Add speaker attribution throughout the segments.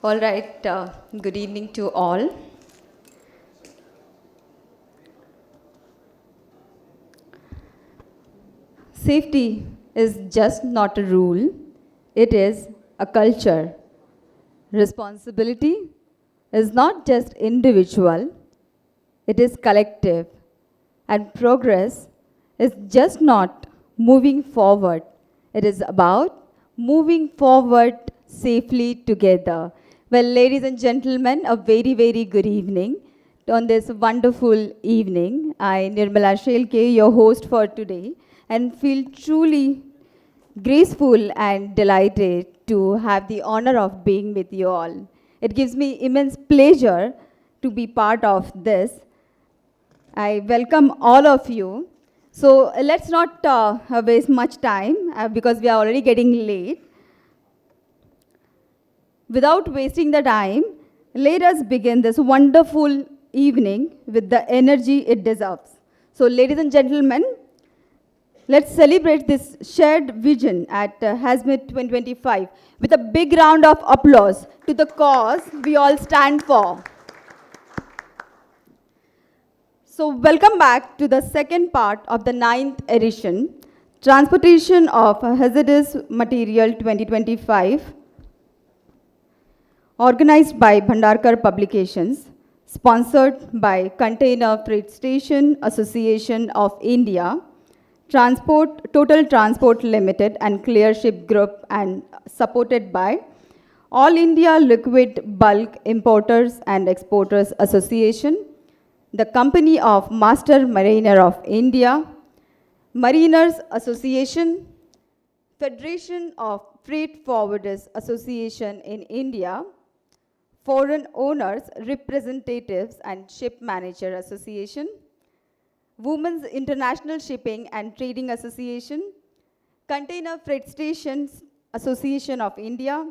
Speaker 1: All right, good evening to all. Safety is just not a rule, it is a culture. Responsibility is not just individual, it is collective. And progress is just not moving forward, it is about moving forward safely together. Well, ladies and gentlemen, a very, very good evening. On this wonderful evening, I, Nirmala Shelke, your host for today, and feel truly graceful and delighted to have the honor of being with you all. It gives me immense pleasure to be part of this. I welcome all of you. So let's not waste much time because we are already getting late. Without wasting the time, let us begin this wonderful evening with the energy it deserves. So, ladies and gentlemen, let's celebrate this shared vision at Hazmat 2025 with a big round of applause to the cause we all stand for. So, welcome back to the second part of the 9th edition, Transportation of Hazardous Material 2025, organized by Bhandarkar Publications, sponsored by Container Freight Station Association of India, Total Transport Limited and Clearship Group, and supported by All India Liquid Bulk Importers and Exporters Association, the Company of Master Mariner of India, Mariners Association, Federation of Freight Forwarders Association in India, Foreign Owners Representatives and Ship Manager Association, Women's International Shipping and Trading Association, Container Freight Stations Association of India,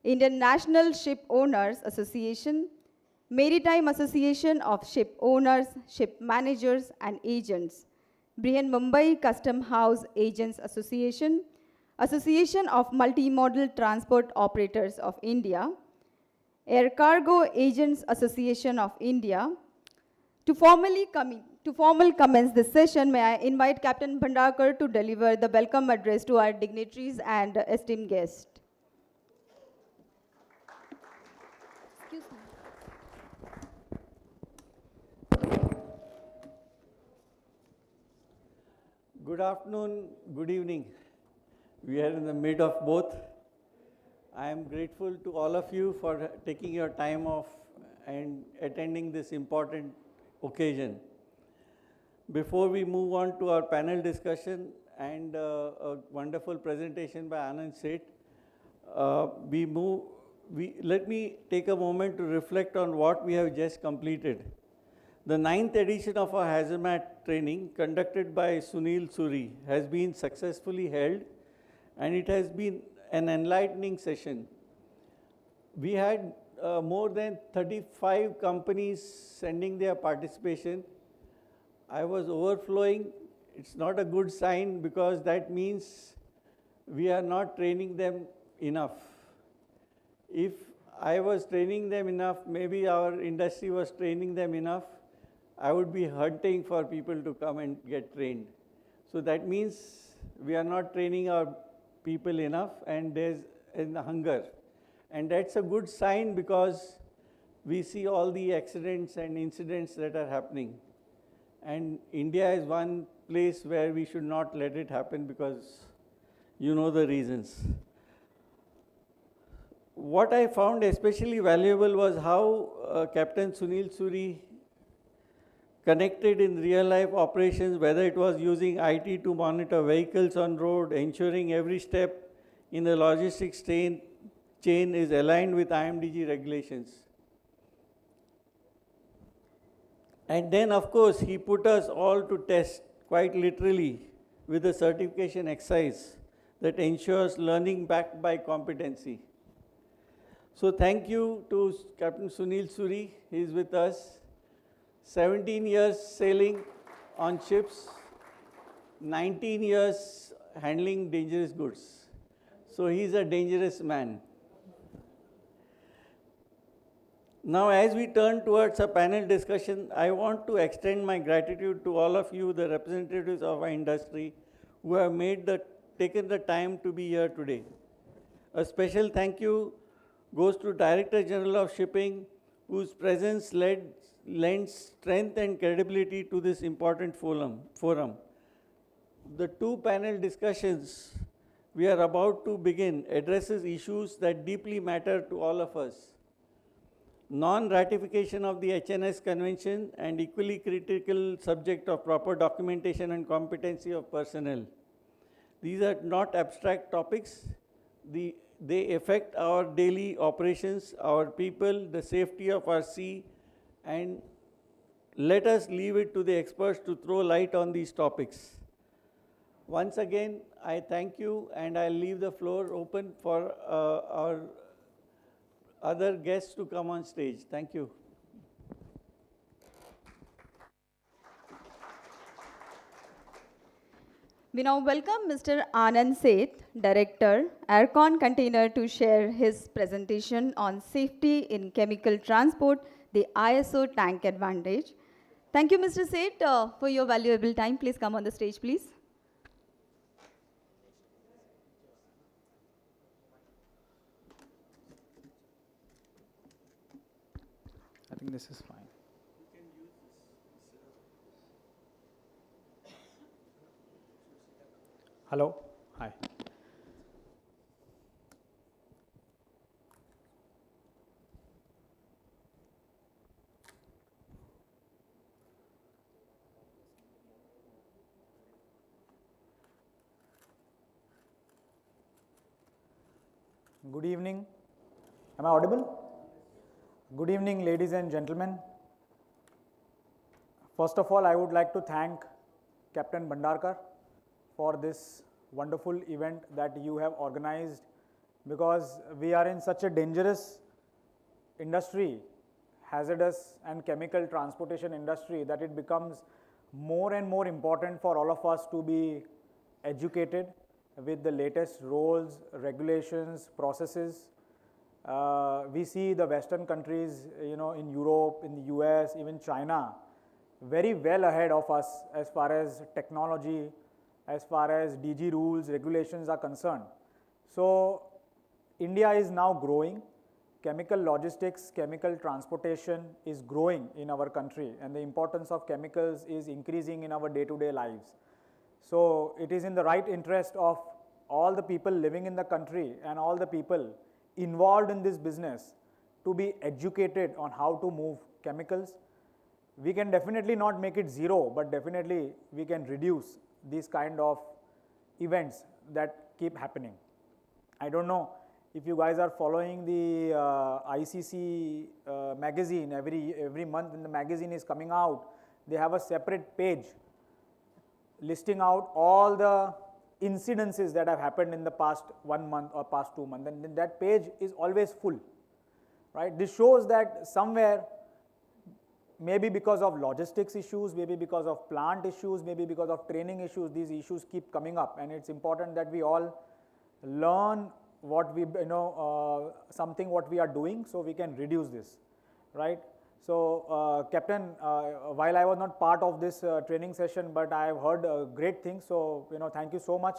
Speaker 1: Indian National Ship Owners Association, Maritime Association of Ship Owners, Ship Managers and Agents, Brihan Mumbai Custom House Agents Association, Association of Multimodal Transport Operators of India, Air Cargo Agents Association of India. To formally commence this session, may I invite Captain Bhandarkar to deliver the welcome address to our dignitaries and esteemed guests. Excuse me.
Speaker 2: Good afternoon, good evening. We are in the mid of both. I am grateful to all of you for taking your time off and attending this important occasion. Before we move on to our panel discussion and a wonderful presentation by Anand Seth, let me take a moment to reflect on what we have just completed. The 9th edition of our Hazmat training, conducted by Sunil Suri, has been successfully held, and it has been an enlightening session. We had more than 35 companies sending their participation. I was overflowing. It's not a good sign because that means we are not training them enough. If I was training them enough, maybe our industry was training them enough, I would be hunting for people to come and get trained. So that means we are not training our people enough, and there's a hunger. And that's a good sign because we see all the accidents and incidents that are happening. And India is one place where we should not let it happen because you know the reasons. What I found especially valuable was how Captain Sunil Suri connected in real life operations, whether it was using IT to monitor vehicles on road, ensuring every step in the logistics chain is aligned with IMDG regulations. And then, of course, he put us all to test, quite literally, with a certification exercise that ensures learning backed by competency. So thank you to Captain Sunil Suri. He is with us. 17 years sailing on ships, 19 years handling dangerous goods. So he's a dangerous man. Now, as we turn towards a panel discussion, I want to extend my gratitude to all of you, the representatives of our industry, who have taken the time to be here today. A special thank you goes to Director General of Shipping, whose presence lends strength and credibility to this important forum. The two panel discussions we are about to begin addresses issues that deeply matter to all of us. Non-ratification of the HNS Convention and equally critical subject of proper documentation and competency of personnel. These are not abstract topics. They affect our daily operations, our people, the safety of our sea, and let us leave it to the experts to throw light on these topics. Once again, I thank you, and I'll leave the floor open for our other guests to come on stage. Thank you.
Speaker 1: We now welcome Mr. Anand Seth, Director, Aircon Container, to share his presentation on safety in chemical transport, the ISO tank advantage. Thank you, Mr. Seth, for your valuable time. Please come on the stage, please.
Speaker 3: I think this is fine. Hello. Hi. Good evening. Am I audible? Good evening, ladies and gentlemen. First of all, I would like to thank Captain Bhandarkar for this wonderful event that you have organized, because we are in such a dangerous industry, hazardous and chemical transportation industry, that it becomes more and more important for all of us to be educated with the latest rules, regulations, processes. We see the Western countries, in Europe, in the US, even China, very well ahead of us as far as technology, as far as DG rules, regulations are concerned. So, India is now growing. Chemical logistics, chemical transportation is growing in our country, and the importance of chemicals is increasing in our day-to-day lives. So, it is in the right interest of all the people living in the country and all the people involved in this business to be educated on how to move chemicals. We can definitely not make it zero, but definitely we can reduce these kind of events that keep happening. I don't know if you guys are following the ICC magazine. Every month when the magazine is coming out, they have a separate page listing out all the incidences that have happened in the past 1 month or past 2 months, and then that page is always full, right? This shows that somewhere, maybe because of logistics issues, maybe because of plant issues, maybe because of training issues, these issues keep coming up, and it's important that we all learn what we, something what we are doing, so we can reduce this, right? So, Captain, while I was not part of this training session, but I have heard great things. So, thank you so much.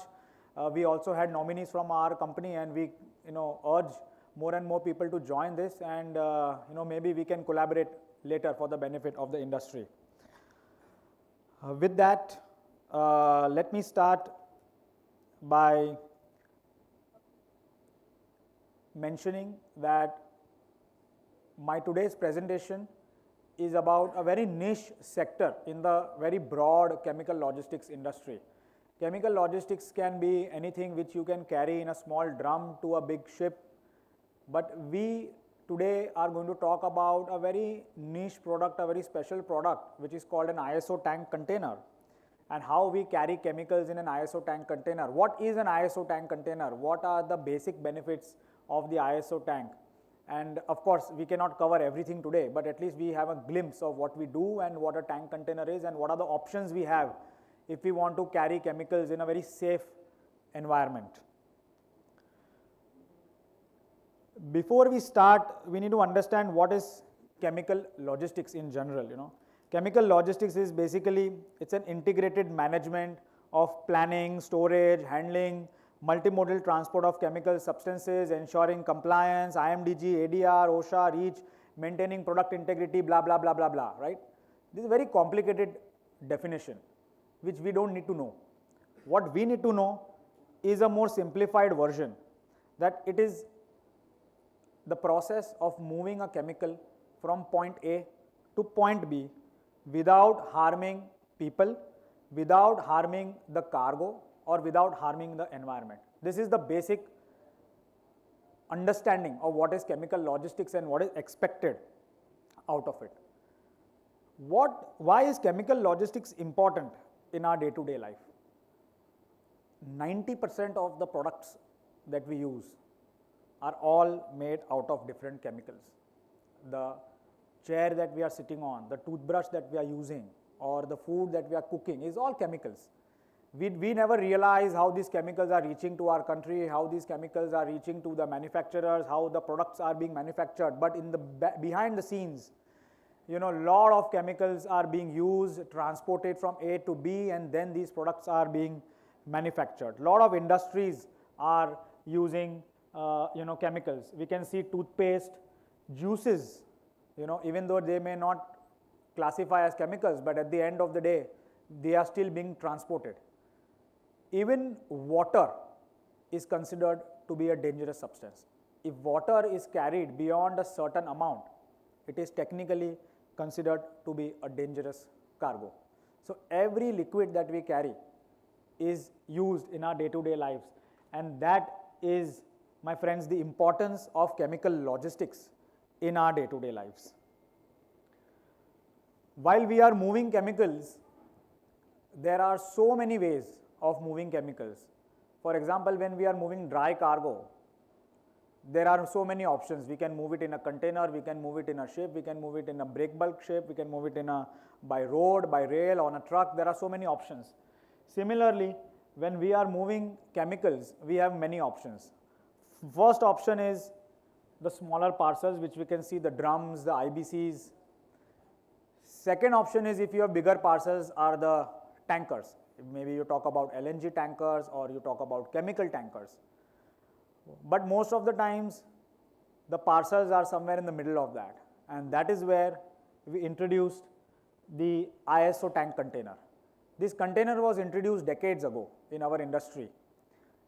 Speaker 3: We also had nominees from our company, and we, urge more and more people to join this, and maybe we can collaborate later for the benefit of the industry. With that, let me start by mentioning that my today's presentation is about a very niche sector in the very broad chemical logistics industry. Chemical logistics can be anything which you can carry in a small drum to a big ship, but we today are going to talk about a very niche product, a very special product, which is called an ISO tank container, and how we carry chemicals in an ISO tank container. What is an ISO tank container? What are the basic benefits of the ISO tank? And of course, we cannot cover everything today, but at least we have a glimpse of what we do and what a tank container is, and what are the options we have if we want to carry chemicals in a very safe environment. Before we start, we need to understand what is chemical logistics in general, Chemical logistics is basically, it's an integrated management of planning, storage, handling, multimodal transport of chemical substances, ensuring compliance, IMDG, ADR, OSHA, REACH, maintaining product integrity, blah, blah, blah, blah, blah, right? This is a very complicated definition, which we don't need to know. What we need to know is a more simplified version, that it is the process of moving a chemical from point A to point B without harming people, without harming the cargo, or without harming the environment. This is the basic understanding of what is chemical logistics and what is expected out of it. Why is chemical logistics important in our day-to-day life? 90% of the products that we use are all made out of different chemicals. The chair that we are sitting on, the toothbrush that we are using, or the food that we are cooking is all chemicals. We never realize how these chemicals are reaching to our country, how these chemicals are reaching to the manufacturers, how the products are being manufactured. But in the behind the scenes, lot of chemicals are being used, transported from A to B, and then these products are being manufactured. Lot of industries are using chemicals. We can see toothpaste, juices, even though they may not classify as chemicals, but at the end of the day, they are still being transported. Even water is considered to be a dangerous substance. If water is carried beyond a certain amount, it is technically considered to be a dangerous cargo. So every liquid that we carry is used in our day-to-day lives, and that is, my friends, the importance of chemical logistics in our day-to-day lives. While we are moving chemicals, there are so many ways of moving chemicals. For example, when we are moving dry cargo, there are so many options. We can move it in a container, we can move it in a ship, we can move it in a break bulk ship, we can move it by road, by rail, on a truck. There are so many options. Similarly, when we are moving chemicals, we have many options. First option is the smaller parcels, which we can see the drums, the IBCs. Second option is, if you have bigger parcels, are the tankers. Maybe you talk about LNG tankers or you talk about chemical tankers. But most of the times, the parcels are somewhere in the middle of that. And that is where we introduced the ISO tank container. This container was introduced decades ago in our industry,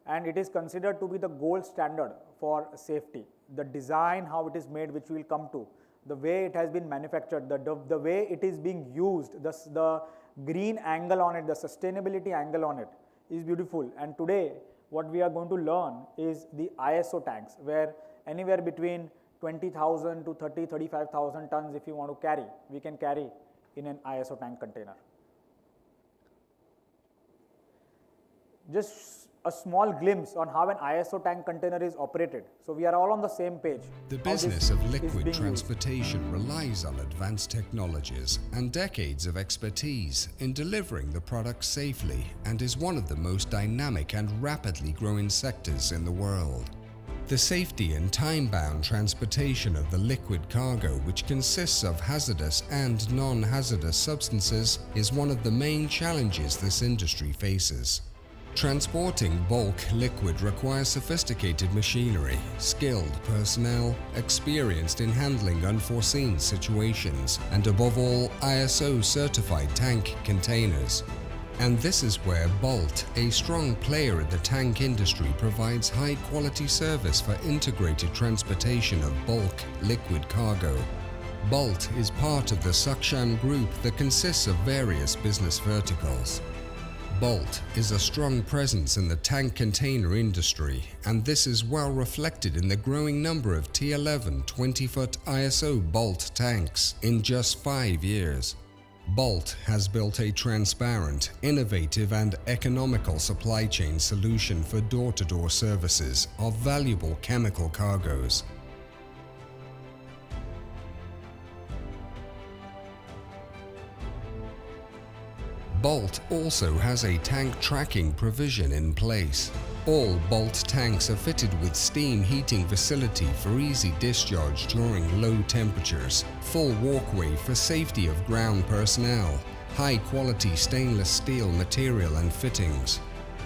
Speaker 3: and it is considered to be the gold standard for safety. The design, how it is made, which we will come to, the way it has been manufactured, the way it is being used, the green angle on it, the sustainability angle on it is beautiful. And today, what we are going to learn is the ISO tanks, where anywhere between 20,000 to 35,000 tons, if you want to carry, we can carry in an ISO tank container. Just a small glimpse on how an ISO tank container is operated. So we are all on the same page.
Speaker 4: The business of liquid transportation relies on advanced technologies and decades of expertise in delivering the product safely, and is one of the most dynamic and rapidly growing sectors in the world. The safety and time-bound transportation of the liquid cargo, which consists of hazardous and non-hazardous substances, is one of the main challenges this industry faces. Transporting bulk liquid requires sophisticated machinery, skilled personnel, experienced in handling unforeseen situations, and above all, ISO-certified tank containers. And this is where Bolt, a strong player in the tank industry, provides high-quality service for integrated transportation of bulk liquid cargo. Bolt is part of the Saksham Group that consists of various business verticals. Bolt is a strong presence in the tank container industry, and this is well reflected in the growing number of T11 20-foot ISO Bolt tanks in just 5 years. Bolt has built a transparent, innovative and economical supply chain solution for door-to-door services of valuable chemical cargoes. Bolt also has a tank tracking provision in place. All Bolt tanks are fitted with steam heating facility for easy discharge during low temperatures, full walkway for safety of ground personnel, high quality stainless steel material and fittings.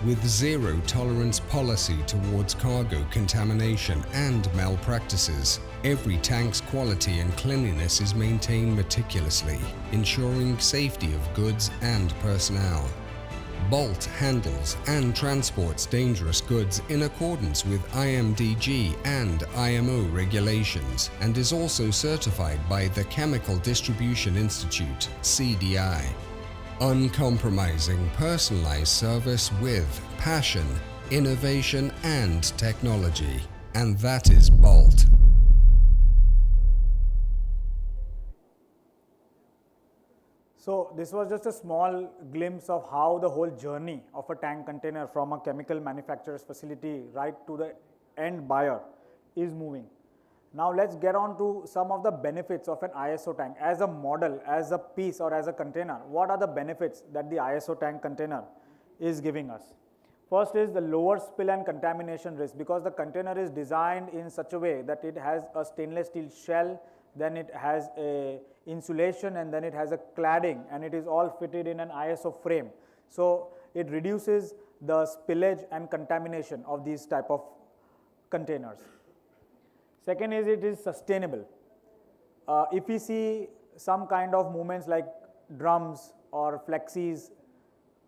Speaker 4: With zero tolerance policy towards cargo contamination and malpractices, every tank's quality and cleanliness is maintained meticulously, ensuring safety of goods and personnel. Bolt handles and transports dangerous goods in accordance with IMDG and IMO regulations and is also certified by the Chemical Distribution Institute, CDI. Uncompromising personalized service with passion, innovation and technology. And that is Bolt.
Speaker 3: So this was just a small glimpse of how the whole journey of a tank container from a chemical manufacturer's facility right to the end buyer is moving. Now let's get on to some of the benefits of an ISO tank. As a model, as a piece or as a container, what are the benefits that the ISO tank container is giving us? First is the lower spill and contamination risk, because the container is designed in such a way that it has a stainless steel shell, then it has a insulation, and then it has a cladding, and it is all fitted in an ISO frame. So it reduces the spillage and contamination of these type of containers. Second is it is sustainable. If we see some kind of movements like drums or flexis,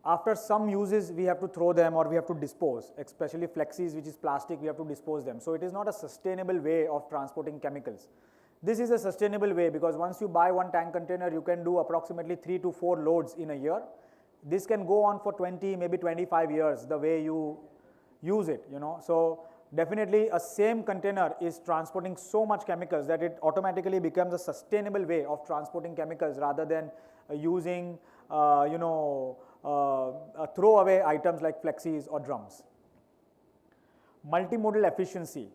Speaker 3: after some uses we have to throw them or we have to dispose, especially flexis, which is plastic, we have to dispose them. So it is not a sustainable way of transporting chemicals. This is a sustainable way, because once you buy one tank container, you can do approximately 3 to 4 loads in a year. This can go on for 20, maybe 25 years, the way you use it, So definitely a same container is transporting so much chemicals that it automatically becomes a sustainable way of transporting chemicals rather than using, throwaway items like flexis or drums. Multimodal efficiency.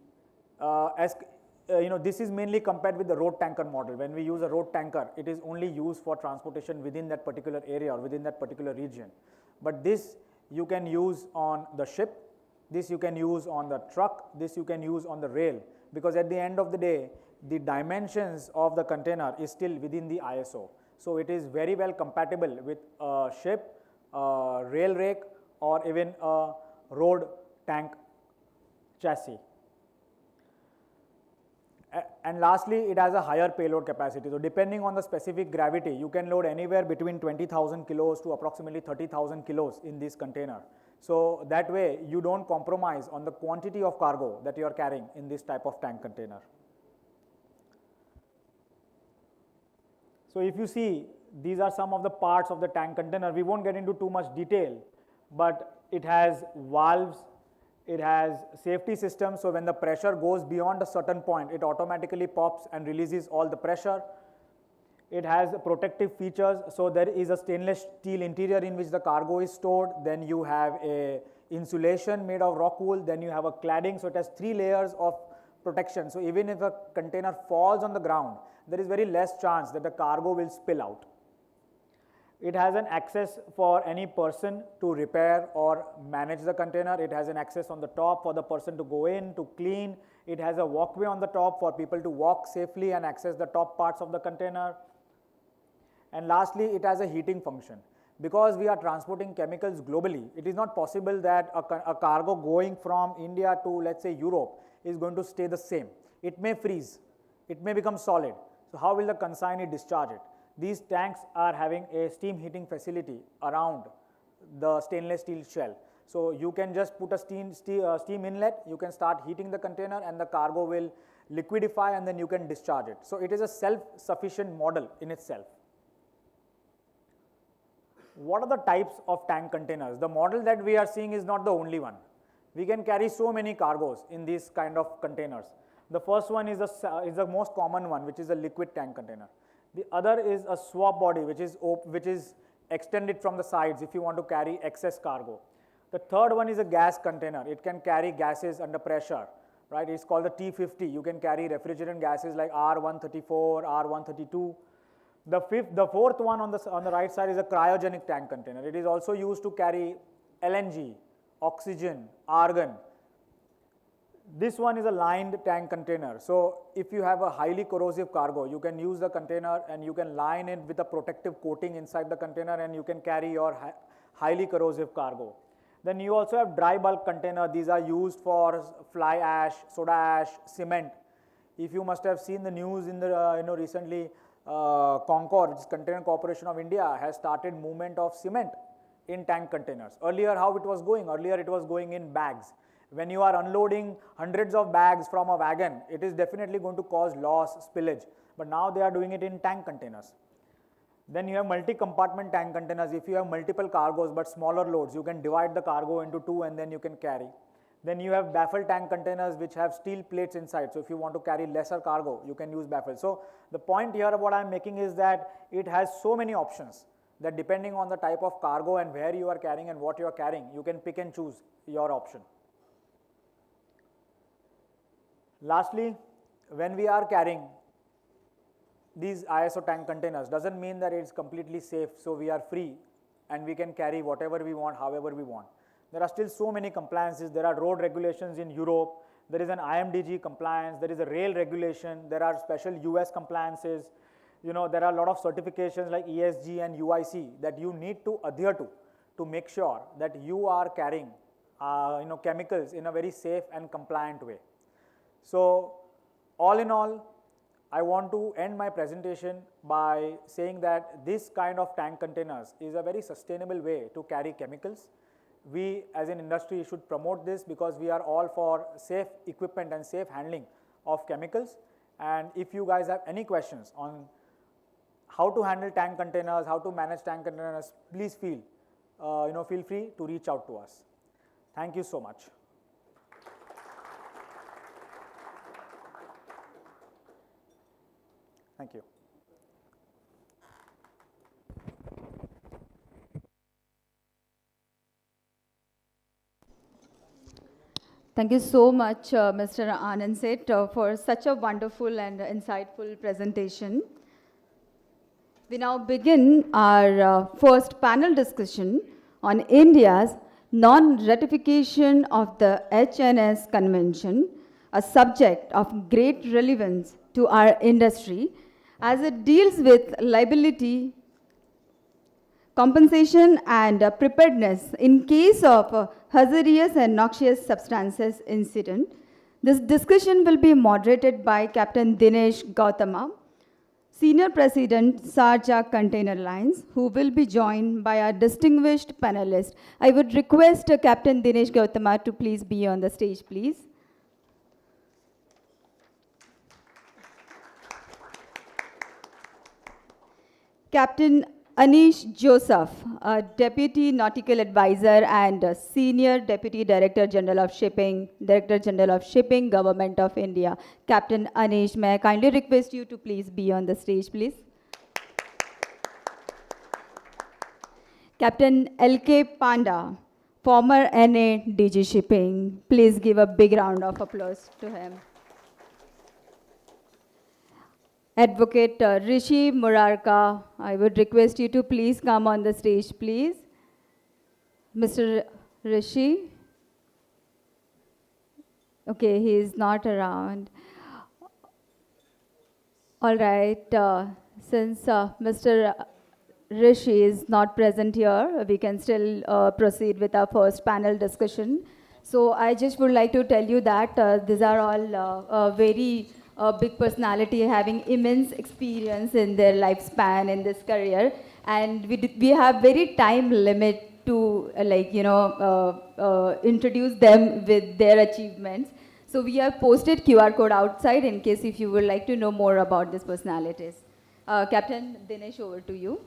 Speaker 3: This is mainly compared with the road tanker model. When we use a road tanker, it is only used for transportation within that particular area or within that particular region. But this you can use on the ship, this you can use on the truck, this you can use on the rail, because at the end of the day, the dimensions of the container is still within the ISO. So it is very well compatible with a ship, a rail rake, or even a road tank chassis. And lastly, it has a higher payload capacity. So depending on the specific gravity, you can load anywhere between 20,000 kilos to approximately 30,000 kilos in this container. So that way you don't compromise on the quantity of cargo that you are carrying in this type of tank container. So if you see, these are some of the parts of the tank container. We won't get into too much detail, but it has valves, it has safety systems, so when the pressure goes beyond a certain point, it automatically pops and releases all the pressure. It has protective features, so there is a stainless steel interior in which the cargo is stored, then you have a insulation made of rock wool, then you have a cladding, so it has 3 layers of protection. So even if a container falls on the ground, there is very less chance that the cargo will spill out. It has an access for any person to repair or manage the container. It has an access on the top for the person to go in, to clean. It has a walkway on the top for people to walk safely and access the top parts of the container. And lastly, it has a heating function. Because we are transporting chemicals globally, it is not possible that a cargo going from India to, let's say, Europe is going to stay the same. It may freeze, it may become solid. So how will the consignee discharge it? These tanks are having a steam heating facility around the stainless steel shell. So you can just put a steam inlet, you can start heating the container and the cargo will liquidify and then you can discharge it. So it is a self-sufficient model in itself. What are the types of tank containers? The model that we are seeing is not the only one. We can carry so many cargoes in these kind of containers. The first one is the most common one, which is a liquid tank container. The other is a swap body, which is extended from the sides if you want to carry excess cargo. The third one is a gas container. It can carry gases under pressure, right? It's called the T50. You can carry refrigerant gases like R134, R132. The fourth one on the right side is a cryogenic tank container. It is also used to carry LNG oxygen, argon. This one is a lined tank container. So if you have a highly corrosive cargo, you can use the container and you can line it with a protective coating inside the container and you can carry your highly corrosive cargo. Then you also have dry bulk container. These are used for fly ash, soda ash, cement. If you must have seen the news in the recently, Concord, which is Container Corporation of India, has started movement of cement in tank containers. Earlier, how it was going? Earlier, it was going in bags. When you are unloading hundreds of bags from a wagon, it is definitely going to cause loss, spillage. But now they are doing it in tank containers. Then you have multi-compartment tank containers. If you have multiple cargoes but smaller loads, you can divide the cargo into two and then you can carry. Then you have baffle tank containers which have steel plates inside. So if you want to carry lesser cargo, you can use baffle. So the point here what I am making is that it has so many options that depending on the type of cargo and where you are carrying and what you are carrying, you can pick and choose your option. Lastly, when we are carrying these ISO tank containers, doesn't mean that it's completely safe, so we are free and we can carry whatever we want, however we want. There are still so many compliances. There are road regulations in Europe, there is an IMDG compliance, there is a rail regulation, there are special US compliances, there are a lot of certifications like ESG and UIC that you need to adhere to make sure that you are carrying chemicals in a very safe and compliant way. So all in all, I want to end my presentation by saying that this kind of tank containers is a very sustainable way to carry chemicals. We as an industry should promote this because we are all for safe equipment and safe handling of chemicals. And if you guys have any questions on how to handle tank containers, how to manage tank containers, please feel free to reach out to us. Thank you so much. Thank you.
Speaker 1: Thank you so much, Mr. Anand Seth, for such a wonderful and insightful presentation. We now begin our first panel discussion on India's non-ratification of the HNS Convention, a subject of great relevance to our industry as it deals with liability, compensation and preparedness in case of hazardous and noxious substances incident. This discussion will be moderated by Captain Dinesh Gautama, Senior President, Sharjah Container Lines, who will be joined by our distinguished panelists. I would request Captain Dinesh Gautama to please be on the stage, please. Captain Anish Joseph, Deputy Nautical Advisor and Senior Deputy Director General of Shipping, Government of India. Captain Anish, may I kindly request you to please be on the stage, please. Captain L.K. Panda, former NA DG Shipping. Please give a big round of applause to him. Advocate Rishi Murarka, I would request you to please come on the stage, please. Mr. Rishi? Okay, he is not around. All right, since Mr. Rishi is not present here, we can still proceed with our first panel discussion. So I just would like to tell you that these are all very big personality having immense experience in their lifespan in this career, and we have very time limit to introduce them with their achievements. So we have posted QR code outside in case if you would like to know more about these personalities. Captain Dinesh, over to you.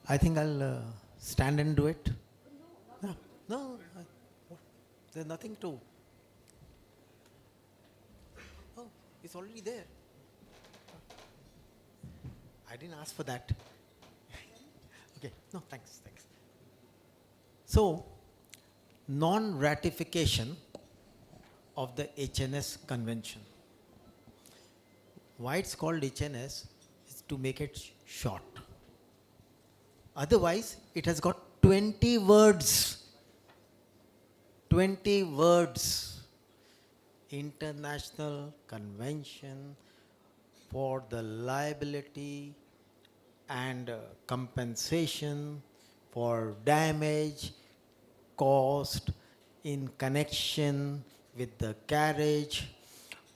Speaker 5: I think I'll stand and do it. No. There's nothing to. Oh, it's already there. I didn't ask for that. Okay, no, thanks. So, non-ratification of the HNS Convention. Why it's called HNS is to make it short. Otherwise, it has got 20 words. 20 words. International Convention for the Liability and Compensation for Damage caused in connection with the carriage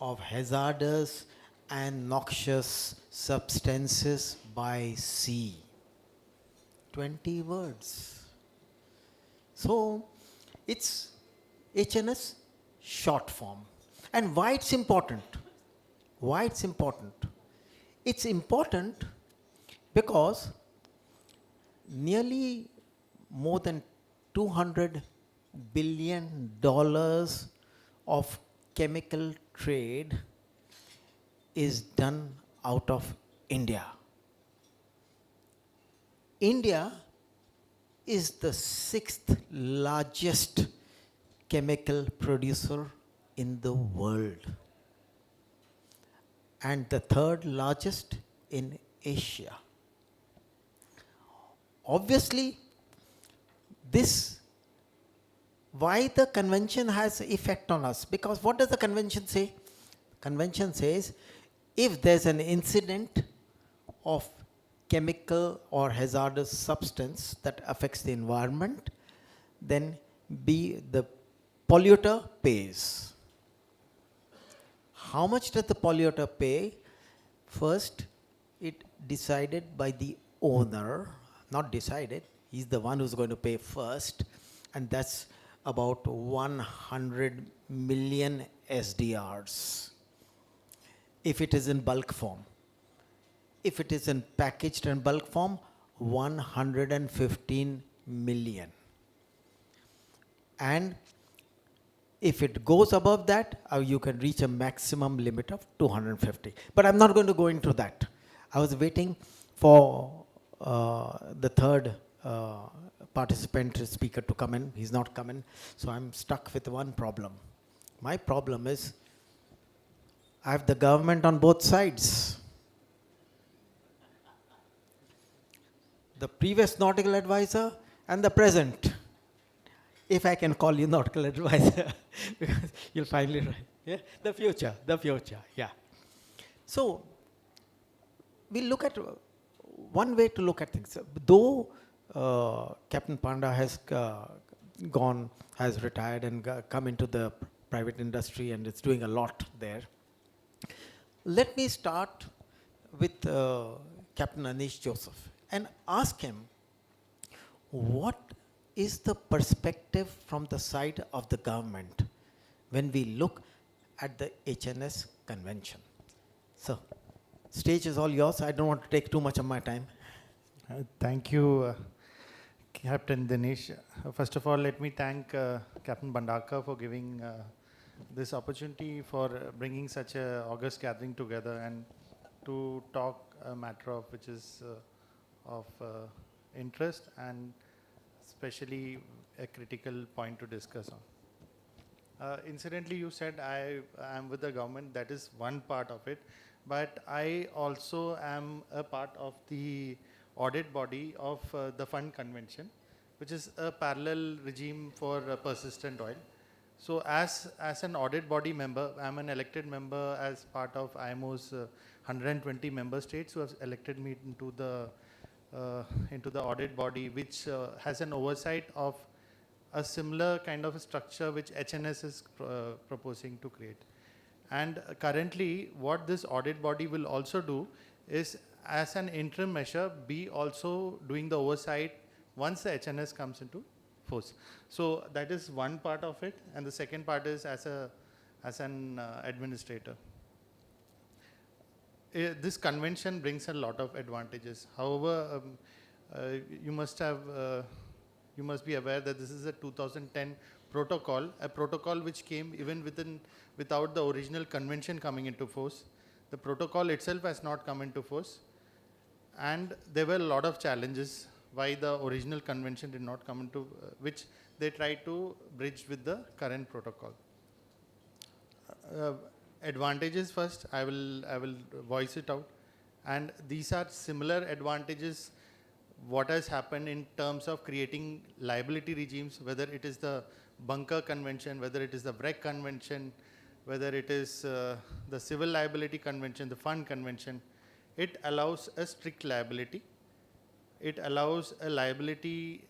Speaker 5: of hazardous and noxious substances by sea. 20 words. So it's HNS short form. And why it's important? Why it's important? It's important because nearly more than $200 billion of chemical trade is done out of India. India is the 6th largest chemical producer in the world and the 3rd largest in Asia. Obviously, why the convention has effect on us? Because what does the convention say? Convention says if there's an incident of chemical or hazardous substance that affects the environment, then the polluter pays. How much does the polluter pay? First, it decided by the owner, not decided, he's the one who's going to pay first, and that's about 100 million SDRs if it is in bulk form. If it is in packaged and bulk form, 115 million. And if it goes above that, you can reach a maximum limit of 250. But I'm not going to go into that. I was waiting for the third participant speaker to come in. He's not coming. So I'm stuck with one problem. My problem is I have the government on both sides. The previous nautical advisor and the present. If I can call you nautical advisor, because you'll finally write. Yeah? The future, yeah. So, we look at one way to look at things. Though Captain Panda has has retired and come into the private industry and is doing a lot there. Let me start with Captain Anish Joseph and ask him what is the perspective from the side of the government when we look at the HNS convention. So, stage is all yours. I don't want to take too much of my time.
Speaker 6: Thank you, Captain Dinesh. First of all, let me thank Captain Bhandarkar for giving this opportunity for bringing such a august gathering together and to talk a matter of which is of interest and especially a critical point to discuss on. Incidentally, you said I am with the government. That is one part of it. But I also am a part of the audit body of the Fund Convention, which is a parallel regime for persistent oil. So as an audit body member, I'm an elected member as part of IMO's 120 member states who have elected me into the audit body, which has an oversight of a similar kind of a structure which HNS is proposing to create. And currently, what this audit body will also do is, as an interim measure, be also doing the oversight once the HNS comes into force. So that is one part of it, and the second part is as an administrator. This convention brings a lot of advantages. However, you must be aware that this is a 2010 protocol, a protocol which came even without the original convention coming into force. The protocol itself has not come into force, and there were a lot of challenges why the original convention did not come into, which they tried to bridge with the current protocol. Advantages first, I will voice it out, and these are similar advantages what has happened in terms of creating liability regimes, whether it is the bunker convention, whether it is the wreck convention, whether it is the civil liability convention, the fund convention. It allows a strict liability. It allows a liability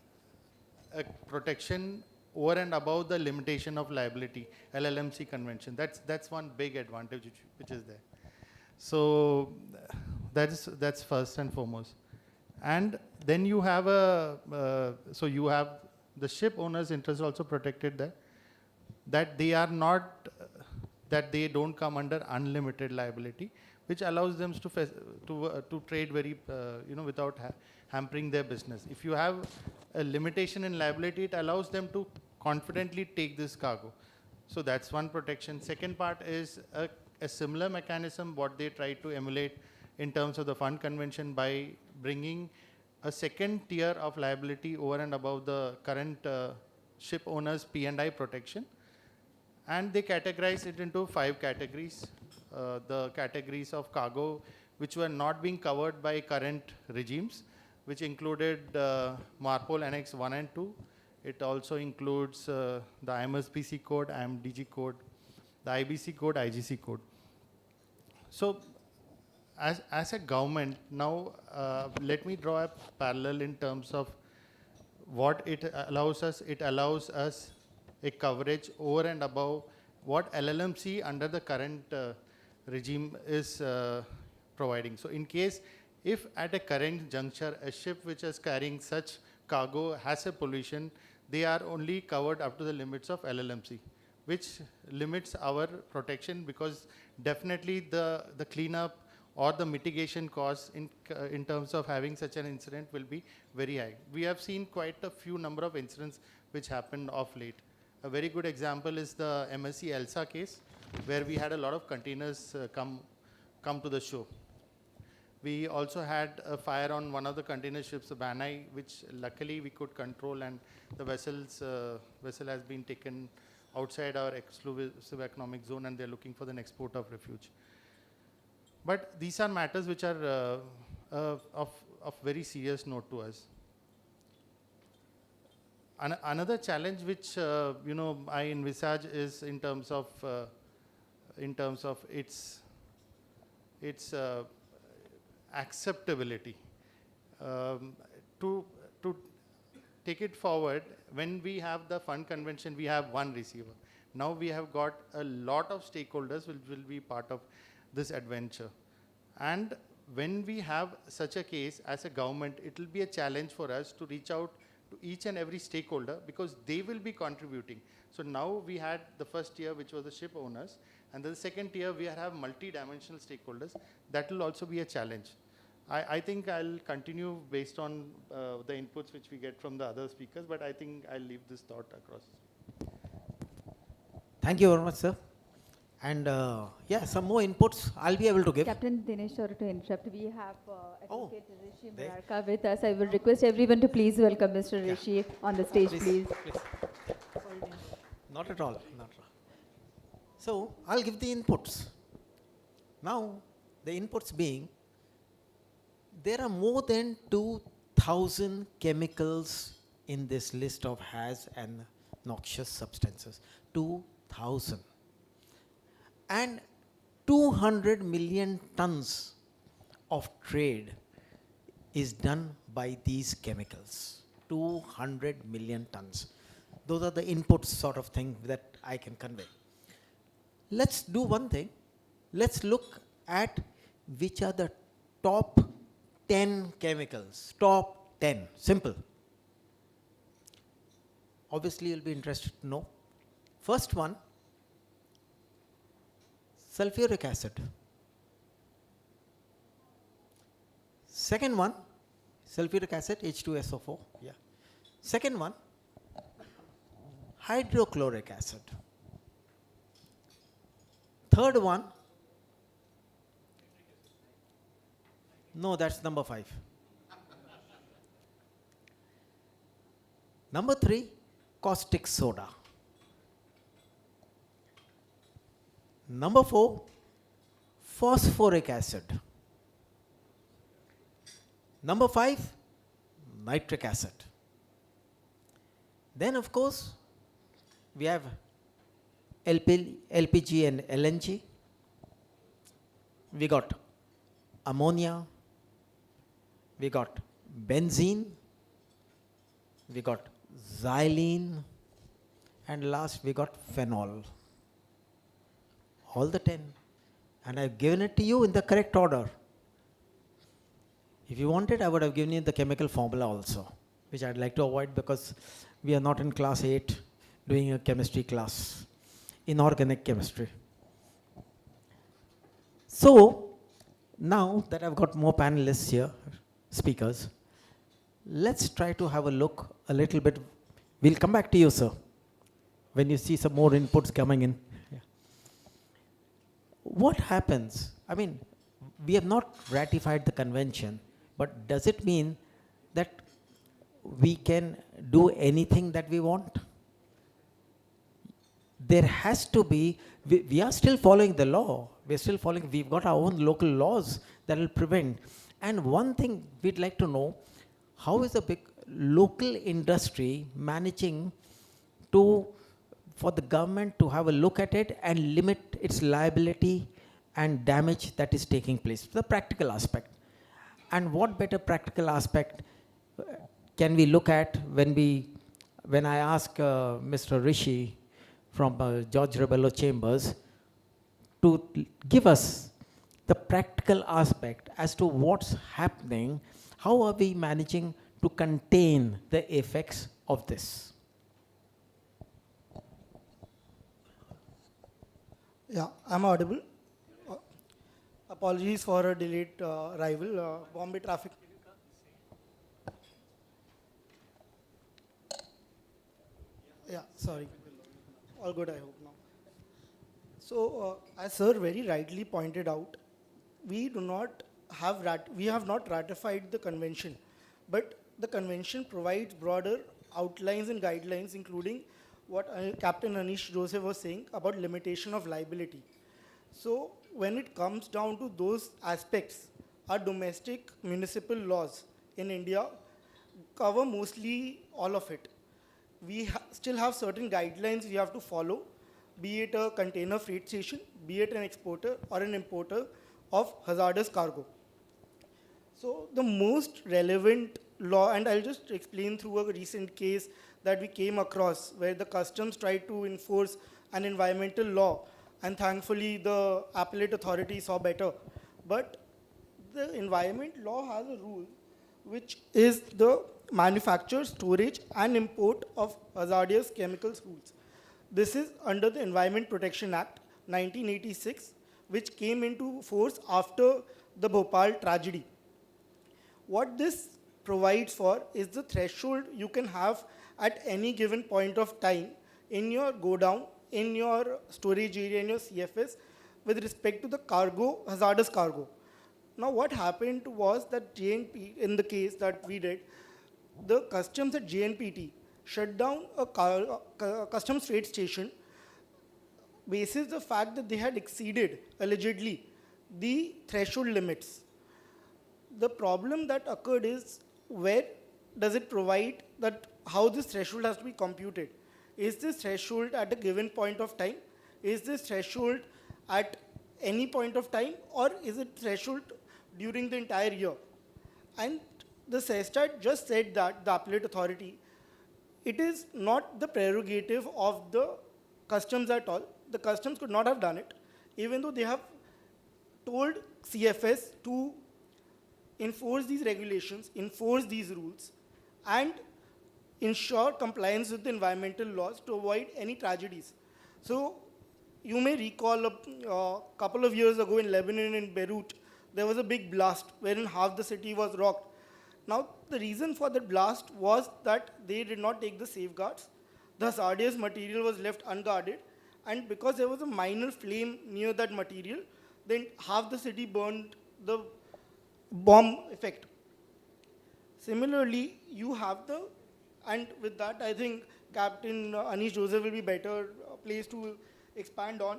Speaker 6: protection over and above the limitation of liability, LLMC convention. That's one big advantage which is there. So that's first and foremost. And then you have so you have the ship owner's interest also protected there, that they are not, that they don't come under unlimited liability, which allows them to trade very, without hampering their business. If you have a limitation in liability, it allows them to confidently take this cargo. So that's one protection. Second part is a similar mechanism what they try to emulate in terms of the fund convention by bringing a second tier of liability over and above the current ship owners P&I protection. And they categorize it into 5 categories. The categories of cargo which were not being covered by current regimes, which included MARPOL Annex 1 and 2. It also includes the IMSPC code, IMDG code, the IBC code, IGC code. So as a government, now let me draw a parallel in terms of what it allows us. It allows us a coverage over and above what LLMC under the current regime is providing. So in case if at a current juncture a ship which is carrying such cargo has a pollution, they are only covered up to the limits of LLMC, which limits our protection, because definitely the cleanup or the mitigation costs in terms of having such an incident will be very high. We have seen quite a few number of incidents which happened of late. A very good example is the MSC Elsa case, where we had a lot of containers come to the shore. We also had a fire on one of the container ships, the Banai, which luckily we could control, and the vessel has been taken outside our exclusive economic zone, and they're looking for the next port of refuge. But these are matters which are of very serious note to us. Another challenge which I envisage is in terms of its acceptability. To take it forward, when we have the fund convention, we have one receiver. Now we have got a lot of stakeholders which will be part of this adventure. And when we have such a case as a government, it will be a challenge for us to reach out to each and every stakeholder, because they will be contributing. So now we had the first tier, which was the ship owners, and then the second tier, we have multi-dimensional stakeholders. That will also be a challenge. I think I'll continue based on the inputs which we get from the other speakers, but I think I'll leave this thought across.
Speaker 5: Thank you very much, sir. And yeah, some more inputs I'll be able to give.
Speaker 1: Captain Dinesh, sorry to interrupt. We have
Speaker 5: Oh,
Speaker 1: Advocate Rishi
Speaker 5: there.
Speaker 1: Murarka with us. I will request everyone to please welcome Mr. Rishi on the stage, please.
Speaker 5: Not at all, not at all. So I'll give the inputs. Now, the inputs being, there are more than 2,000 chemicals in this list of haz and noxious substances. 2,000. And 200 million tons of trade is done by these chemicals. 200 million tons. Those are the inputs sort of thing that I can convey. Let's do one thing. Let's look at which are the top 10 chemicals. Top 10. Simple. Obviously, you'll be interested to know. First one, sulfuric acid. Second one, sulfuric acid, H2SO4. Yeah. Second one, hydrochloric acid. Third one, no, that's number 5. Number 3, caustic soda. Number 4, phosphoric acid. Number 5, nitric acid. Then, of course, we have LPG and LNG. We got ammonia. We got benzene. We got xylene. And last, we got phenol. All the 10. And I've given it to you in the correct order. If you wanted, I would have given you the chemical formula also, which I'd like to avoid because we are not in class 8 doing a chemistry class, inorganic chemistry. So, now that I've got more panelists here, speakers, let's try to have a look a little bit. We'll come back to you, sir, when you see some more inputs coming in. Yeah. What happens? I mean, we have not ratified the convention, but does it mean that we can do anything that we want? There has to be, we are still following the law. We're still following, we've got our own local laws that will prevent. And one thing we'd like to know, how is the big local industry managing for the government to have a look at it and limit its liability and damage that is taking place, the practical aspect. And what better practical aspect can we look at when I ask Mr. Rishi from George Rebello Chambers to give us the practical aspect as to what's happening, how are we managing to contain the effects of this?
Speaker 7: Yeah, I'm audible. Apologies for a delayed arrival. Bombay traffic. Yeah, sorry. All good, I hope now. So, as sir very rightly pointed out, we have not ratified the convention, but the convention provides broader outlines and guidelines, including what Captain Anish Joseph was saying about limitation of liability. So when it comes down to those aspects, our domestic municipal laws in India cover mostly all of it. We still have certain guidelines we have to follow, be it a container freight station, be it an exporter or an importer of hazardous cargo. So the most relevant law, and I'll just explain through a recent case that we came across where the customs tried to enforce an environmental law, and thankfully the appellate authority saw better. But the environment law has a rule which is the manufacture, storage and import of hazardous chemicals rules. This is under the Environment Protection Act 1986, which came into force after the Bhopal tragedy. What this provides for is the threshold you can have at any given point of time in your godown, in your storage area, in your CFS, with respect to the cargo, hazardous cargo. Now what happened was that JNP, in the case that we did, the customs at JNPT shut down a customs freight station basis the fact that they had exceeded, allegedly, the threshold limits. The problem that occurred is where does it provide that how this threshold has to be computed? Is this threshold at a given point of time? Is this threshold at any point of time? Or is it threshold during the entire year? And the CESTAT just said that, the appellate authority, it is not the prerogative of the customs at all. The customs could not have done it, even though they have told CFS to enforce these regulations, enforce these rules, and ensure compliance with the environmental laws to avoid any tragedies. So you may recall a couple of years ago in Lebanon, in Beirut, there was a big blast wherein half the city was rocked. Now, the reason for that blast was that they did not take the safeguards. The hazardous material was left unguarded, and because there was a minor flame near that material, then half the city burned, the bomb effect. Similarly, you have and with that, I think Captain Anish Joseph will be better placed to expand on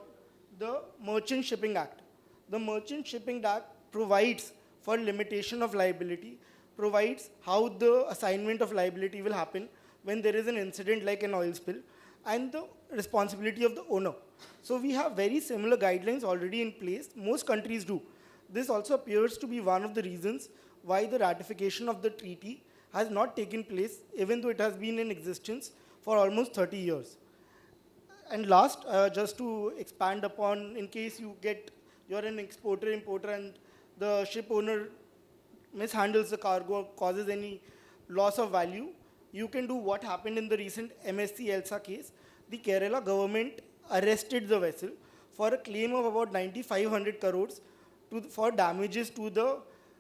Speaker 7: the Merchant Shipping Act. The Merchant Shipping Act provides for limitation of liability, provides how the assignment of liability will happen when there is an incident like an oil spill and the responsibility of the owner. So we have very similar guidelines already in place. Most countries do. This also appears to be one of the reasons why the ratification of the treaty has not taken place, even though it has been in existence for almost 30 years. And last, just to expand upon, in case you're an exporter, importer, and the ship owner mishandles the cargo or causes any loss of value, you can do what happened in the recent MSC Elsa case. The Kerala government arrested the vessel for a claim of about 9,500 crores for damages to the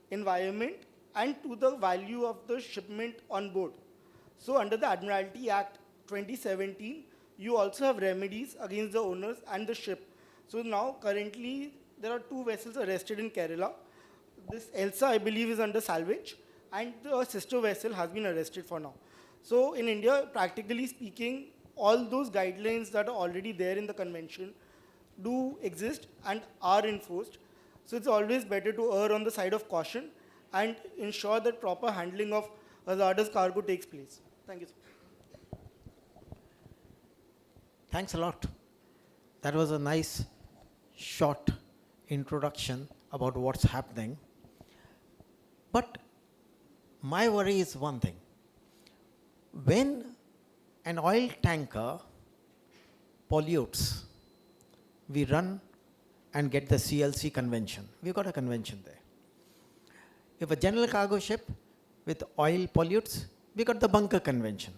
Speaker 7: environment and to the value of the shipment on board. So under the Admiralty Act 2017, you also have remedies against the owners and the ship. So now currently there are 2 vessels arrested in Kerala. This Elsa, I believe, is under salvage, and the sister vessel has been arrested for now. So in India, practically speaking, all those guidelines that are already there in the convention do exist and are enforced. So it's always better to err on the side of caution and ensure that proper handling of hazardous cargo takes place. Thank you, sir.
Speaker 5: Thanks a lot. That was a nice, short introduction about what's happening. But my worry is one thing. When an oil tanker pollutes, we run and get the CLC convention. We've got a convention there. If a general cargo ship with oil pollutes, we got the bunker convention.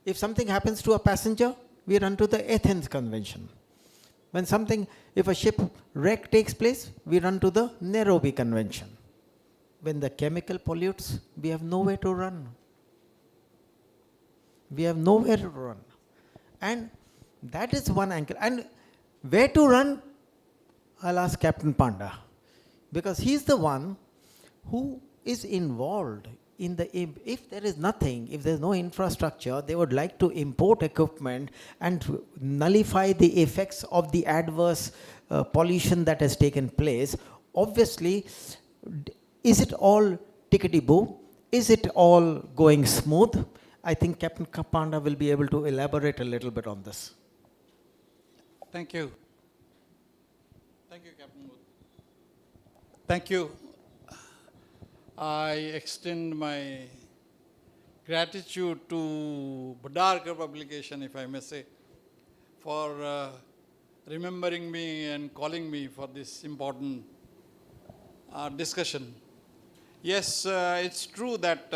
Speaker 5: If something happens to a passenger, we run to the Athens convention. If a ship wreck takes place, we run to the Nairobi convention. When the chemical pollutes, we have nowhere to run. We have nowhere to run. And that is one angle. And where to run? I'll ask Captain Panda. Because he's the one who is involved in if there is nothing, if there's no infrastructure, they would like to import equipment and nullify the effects of the adverse pollution that has taken place. Obviously, is it all tickety-boo? Is it all going smooth? I think Captain Panda will be able to elaborate a little bit on this.
Speaker 8: Thank you. Thank you, Captain Wood. Thank you. I extend my gratitude to Bhandarkar publication, if I may say, for remembering me and calling me for this important discussion. Yes, it's true that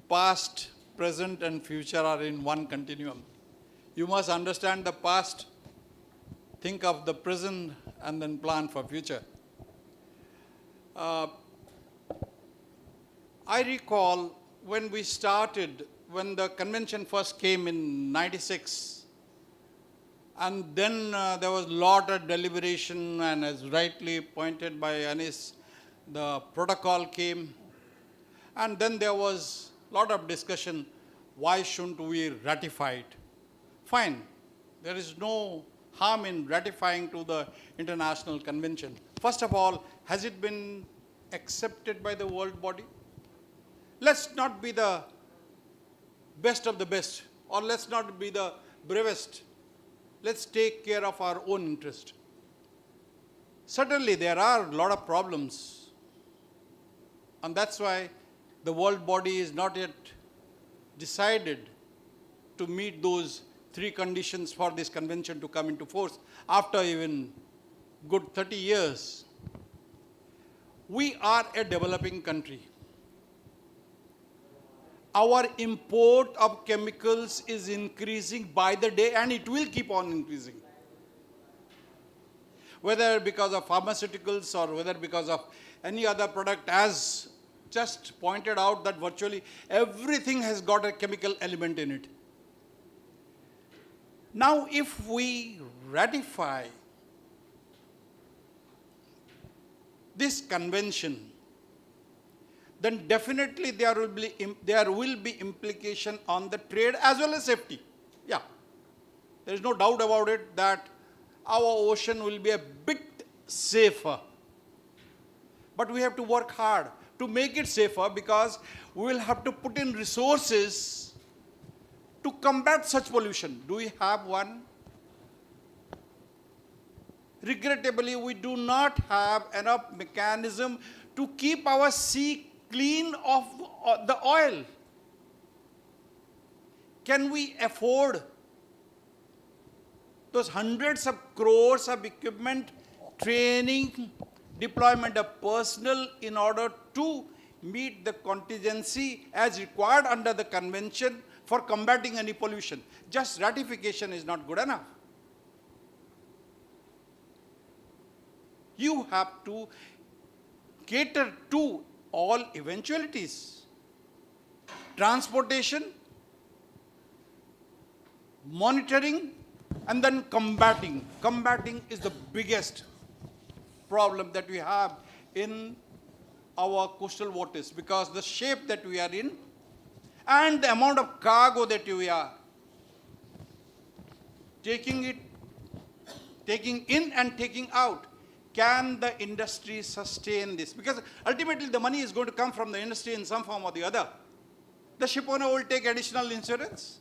Speaker 8: past, present and future are in one continuum. You must understand the past, think of the present and then plan for future. I recall when we started, when the convention first came in 96, and then there was a lot of deliberation, and as rightly pointed by Anis, the protocol came, and then there was a lot of discussion, why shouldn't we ratify it? Fine, there is no harm in ratifying to the international convention. First of all, has it been accepted by the world body? Let's not be the best of the best, or let's not be the bravest. Let's take care of our own interest. Certainly, there are a lot of problems, and that's why the world body is not yet decided to meet those 3 conditions for this convention to come into force after even good 30 years. We are a developing country. Our import of chemicals is increasing by the day, and it will keep on increasing. Whether because of pharmaceuticals or whether because of any other product, as just pointed out that virtually everything has got a chemical element in it. Now, if we ratify this convention, then definitely there will be implication on the trade as well as safety. Yeah, there is no doubt about it that our ocean will be a bit safer. But we have to work hard. to make it safer, because we will have to put in resources to combat such pollution. Do we have one? Regrettably, we do not have enough mechanism to keep our sea clean of the oil. Can we afford those hundreds of crores of equipment, training, deployment of personnel in order to meet the contingency as required under the convention for combating any pollution? Just ratification is not good enough. You have to cater to all eventualities. Transportation, monitoring, and then combating. Combating is the biggest problem that we have in our coastal waters, because the shape that we are in and the amount of cargo that we are taking in and taking out. Can the industry sustain this? Because ultimately the money is going to come from the industry in some form or the other. The ship owner will take additional insurance.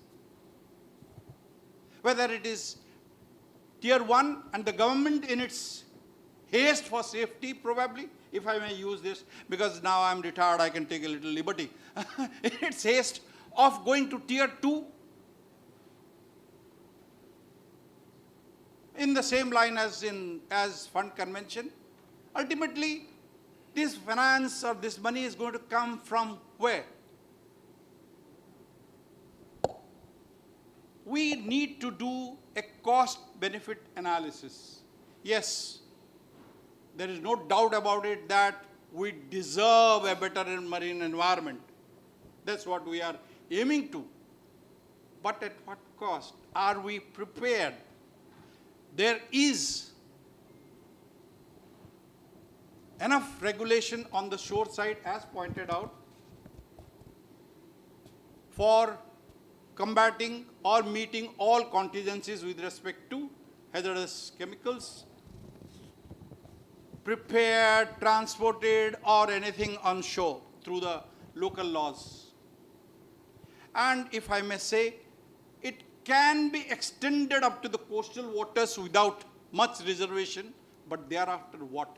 Speaker 8: Whether it is tier 1 and the government in its haste for safety, probably, if I may use this, because now I'm retired, I can take a little liberty. It's haste of going to tier 2, in the same line as fund convention. Ultimately, this finance or this money is going to come from where? We need to do a cost-benefit analysis. Yes, there is no doubt about it that we deserve a better marine environment. That's what we are aiming to. But at what cost? Are we prepared? There is enough regulation on the shore side, as pointed out, for combating or meeting all contingencies with respect to hazardous chemicals, prepared, transported, or anything on shore through the local laws. And if I may say, it can be extended up to the coastal waters without much reservation, but thereafter what?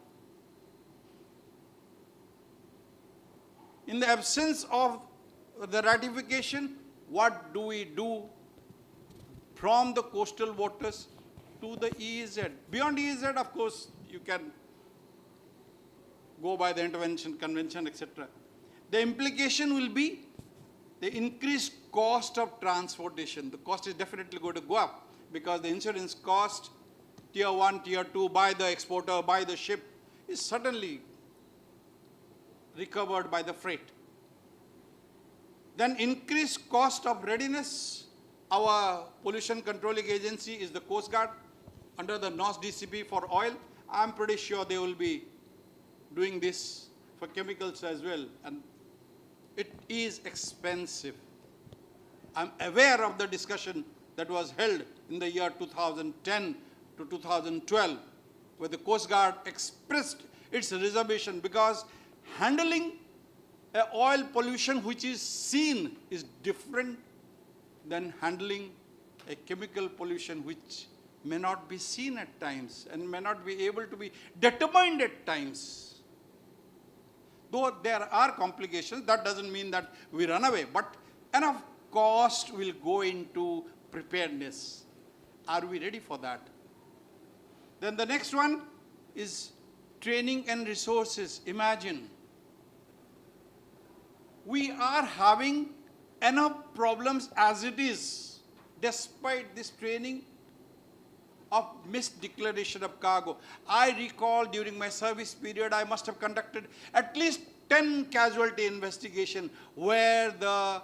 Speaker 8: In the absence of the ratification, what do we do from the coastal waters to the EEZ? Beyond EEZ, of course, you can go by the intervention convention, etc. The implication will be the increased cost of transportation. The cost is definitely going to go up, because the insurance cost, tier 1, tier 2, by the exporter, by the ship, is suddenly recovered by the freight. Then increased cost of readiness. Our pollution controlling agency is the Coast Guard under the NOS DCP for oil. I'm pretty sure they will be doing this for chemicals as well, and it is expensive. I'm aware of the discussion that was held in the year 2010 to 2012, where the Coast Guard expressed its reservation, because handling oil pollution which is seen is different than handling a chemical pollution which may not be seen at times and may not be able to be determined at times. Though there are complications, that doesn't mean that we run away, but enough cost will go into preparedness. Are we ready for that? Then the next one is training and resources. Imagine, we are having enough problems as it is, despite this training of misdeclaration of cargo. I recall during my service period, I must have conducted at least 10 casualty investigation where the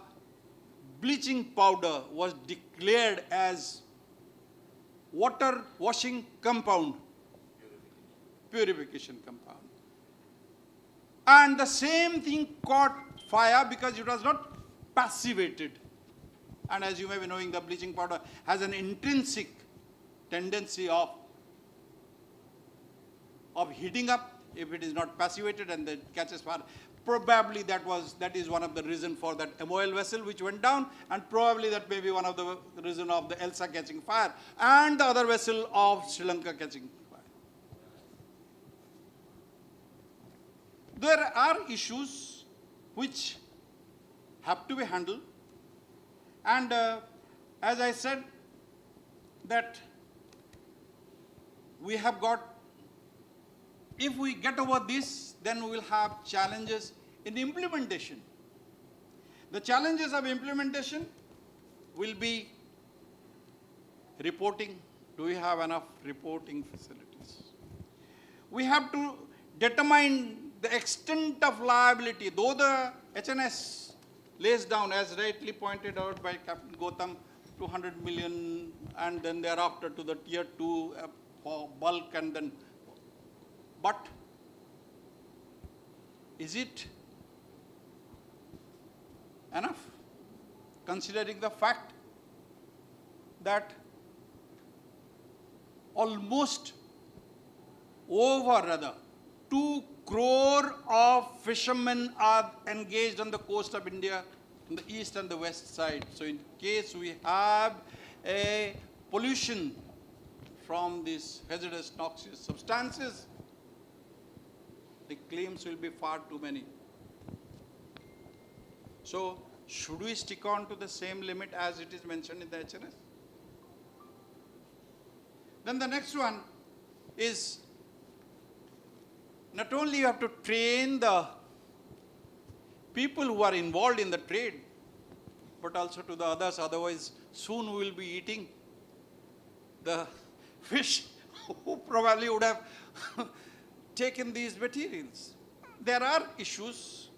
Speaker 8: bleaching powder was declared as water washing compound, purification compound. And the same thing caught fire because it was not passivated. And as you may be knowing, the bleaching powder has an intrinsic tendency of heating up if it is not passivated, and then catches fire. Probably that is one of the reason for that MOL vessel which went down, and probably that may be one of the reason of the Elsa catching fire and the other vessel of Sri Lanka catching fire. There are issues which have to be handled, and as I said, that we have got, if we get over this, then we will have challenges in implementation. The challenges of implementation will be reporting. Do we have enough reporting facilities? We have to determine the extent of liability. Though the HNS lays down, as rightly pointed out by Captain Gautam, 200 million, and then thereafter to the tier 2 for bulk, and then, but is it enough, considering the fact that almost 2 crore of fishermen are engaged on the coast of India, on the east and the west side. So in case we have a pollution from these hazardous noxious substances, the claims will be far too many. So should we stick on to the same limit as it is mentioned in the HNS? Then the next one is, not only you have to train the people who are involved in the trade, but also to the others, otherwise soon we will be eating the fish who probably would have taken these materials. There are issues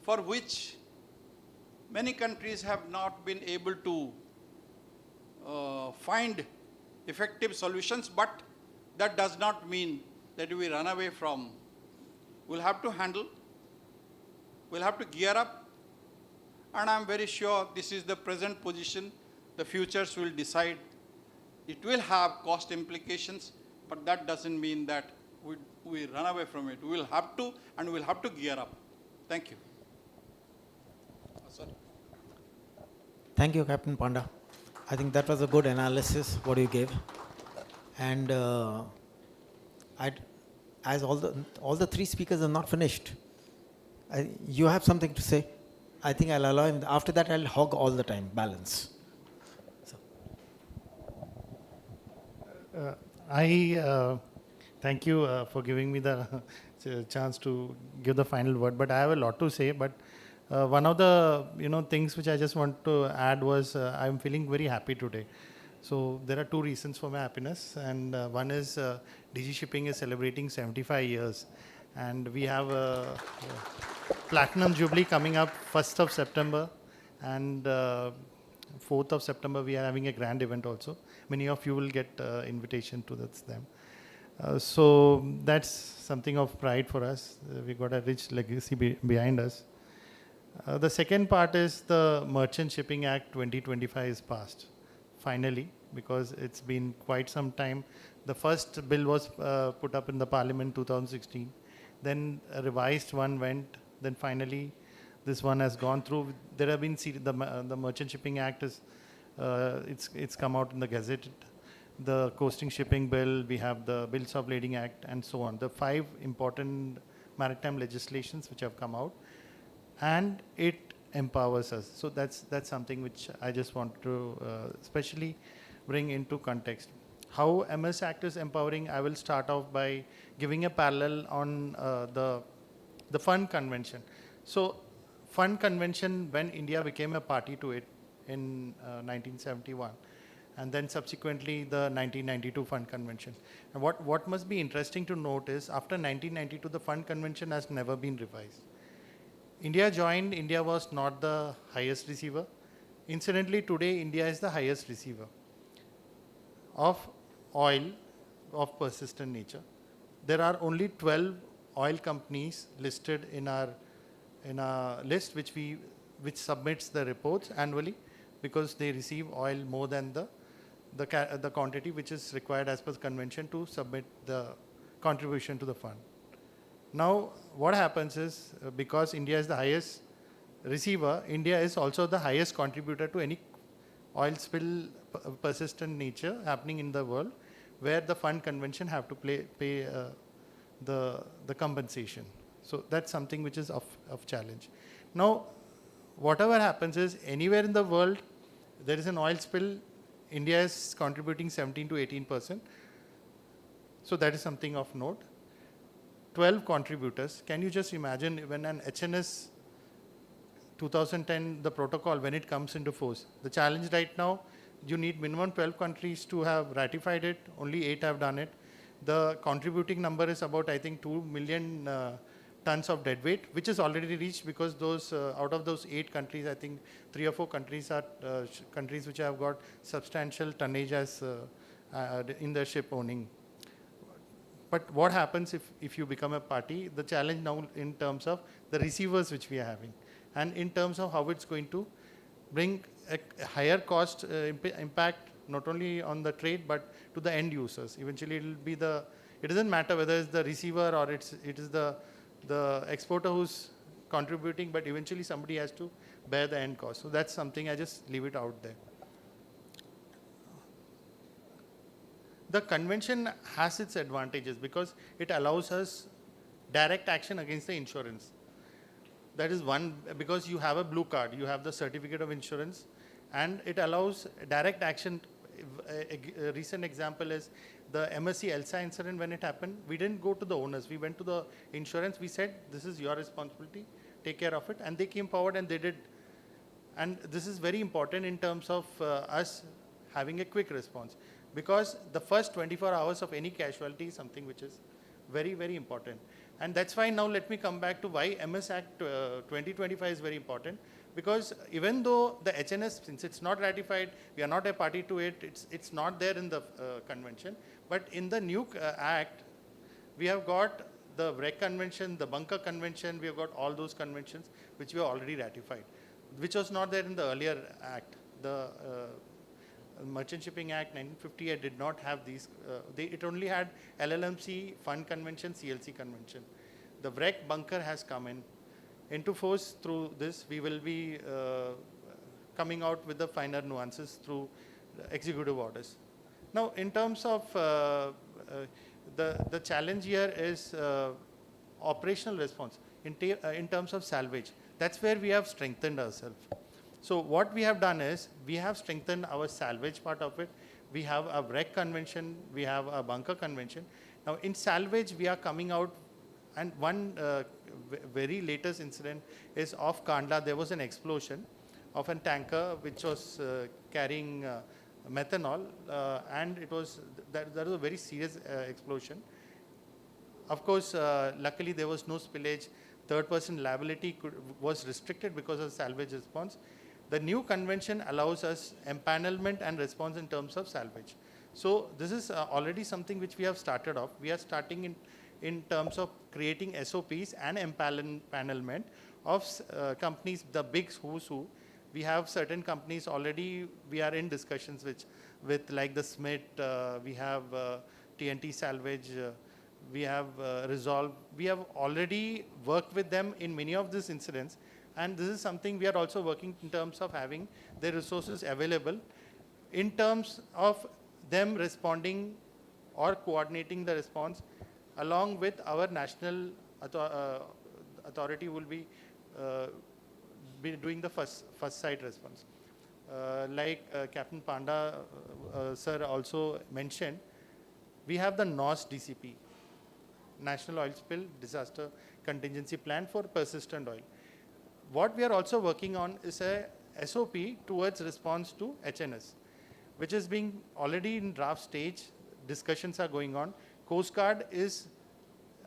Speaker 8: for which many countries have not been able to find effective solutions, but that does not mean that we run away from. We'll have to handle, we'll have to gear up, and I'm very sure this is the present position. The futures will decide. It will have cost implications, but that doesn't mean that we run away from it. We will have to, and we'll have to gear up. Thank you. Sorry.
Speaker 5: Thank you, Captain Panda. I think that was a good analysis, what you gave. And as all the three speakers are not finished, you have something to say. I think I'll allow him. After that, I'll hog all the time, balance. So.
Speaker 6: Thank you for giving me the chance to give the final word. But I have a lot to say. But one of the things which I just want to add was I'm feeling very happy today. So there are two reasons for my happiness, and one is DG Shipping is celebrating 75 years, and we have a Platinum Jubilee coming up 1st of September, and 4th of September we are having a grand event also. Many of you will get invitation to them. So that's something of pride for us. We got a rich legacy behind us. The second part is the Merchant Shipping Act 2025 is passed, finally, because it's been quite some time. The first bill was put up in the Parliament 2016. Then a revised one went. Then finally, this one has gone through. There have been the Merchant Shipping Act is it's come out in the Gazette. The Coasting Shipping Bill, we have the Bills of Lading Act, and so on. The 5 important maritime legislations which have come out, and it empowers us. So that's something which I just want to especially bring into context. How MS Act is empowering, I will start off by giving a parallel on the Fund Convention. So Fund Convention, when India became a party to it in 1971, and then subsequently the 1992 Fund Convention. And what must be interesting to note is after 1992, the Fund Convention has never been revised. India joined, India was not the highest receiver. Incidentally, today India is the highest receiver of oil of persistent nature. There are only 12 oil companies listed in our list which submits the reports annually, because they receive oil more than the quantity which is required as per the convention to submit the contribution to the fund. Now, what happens is, because India is the highest receiver, India is also the highest contributor to any oil spill persistent nature happening in the world, where the fund convention have to pay the compensation. So that's something which is of challenge. Now, whatever happens is, anywhere in the world there is an oil spill, India is contributing 17 to 18%. So that is something of note. 12 contributors. Can you just imagine when an HNS 2010, the protocol, when it comes into force, the challenge right now, you need minimum 12 countries to have ratified it, only 8 have done it. The contributing number is about, I think, 2 million tons of dead weight, which is already reached, because those out of those 8 countries, I think 3 or 4 countries are countries which have got substantial tonnage as in their ship owning. But what happens if you become a party? The challenge now in terms of the receivers which we are having, and in terms of how it's going to bring a higher cost impact, not only on the trade, but to the end users. Eventually it will be it doesn't matter whether it's the receiver or it is the exporter who's contributing, but eventually somebody has to bear the end cost. So that's something, I just leave it out there. The convention has its advantages because it allows us direct action against the insurance. That is one, because you have a blue card, you have the certificate of insurance, and it allows direct action. A recent example is the MSC Elsa incident. When it happened, we didn't go to the owners, we went to the insurance, we said, this is your responsibility, take care of it, and they came forward and they did. And this is very important in terms of us having a quick response, because the first 24 hours of any casualty is something which is very, very important. And that's why now let me come back to why MS Act 2025 is very important, because even though the HNS, since it's not ratified, we are not a party to it, it's not there in the convention, but in the new act, we have got the WREC convention, the bunker convention, we have got all those conventions which we have already ratified, which was not there in the earlier act. The Merchant Shipping Act 1958 did not have these, it only had LLMC, Fund Convention, CLC Convention. The WREC bunker has come into force through this. We will be coming out with the finer nuances through executive orders. Now, in terms of the challenge here is operational response in terms of salvage. That's where we have strengthened ourselves. So what we have done is, we have strengthened our salvage part of it. We have a WREC convention, we have a bunker convention. Now in salvage, we are coming out, and one very latest incident is off Kandla. There was an explosion of a tanker which was carrying methanol, and it was, that was a very serious explosion. Of course, luckily there was no spillage. Third-person liability was restricted because of salvage response. The new convention allows us empanelment and response in terms of salvage. So this is already something which we have started off. We are starting in terms of creating SOPs and empanelment of companies, the big who's who. We have certain companies already, we are in discussions with like the Smith, we have TNT Salvage, we have Resolve. We have already worked with them in many of these incidents. And this is something we are also working in terms of having the resources available, in terms of them responding or coordinating the response along with our national authority will be doing the first site response. Like Captain Panda sir also mentioned, we have the NOS DCP, National Oil Spill Disaster Contingency Plan for Persistent Oil. What we are also working on is a SOP towards response to HNS, which is being already in draft stage. Discussions are going on. Coast Guard is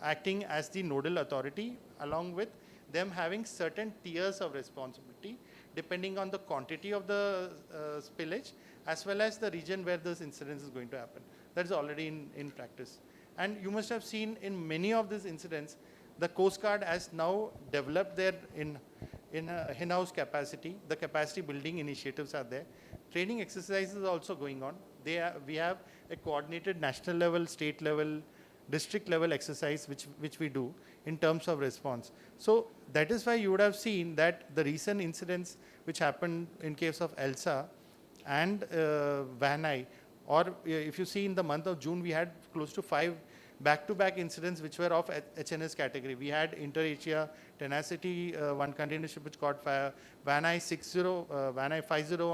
Speaker 6: acting as the nodal authority, along with them having certain tiers of responsibility depending on the quantity of the spillage as well as the region where this incident is going to happen. That is already in practice. And you must have seen in many of these incidents, the Coast Guard has now developed their in-house capacity. The capacity building initiatives are there. Training exercises are also going on. We have a coordinated national level, state level, district level exercise which we do in terms of response. So that is why you would have seen that the recent incidents which happened in case of Elsa and Vanai, or if you see in the month of June, we had close to 5 back-to-back incidents which were of HNS category. We had Inter-Asia Tenacity, one container ship which caught fire, Vanai 50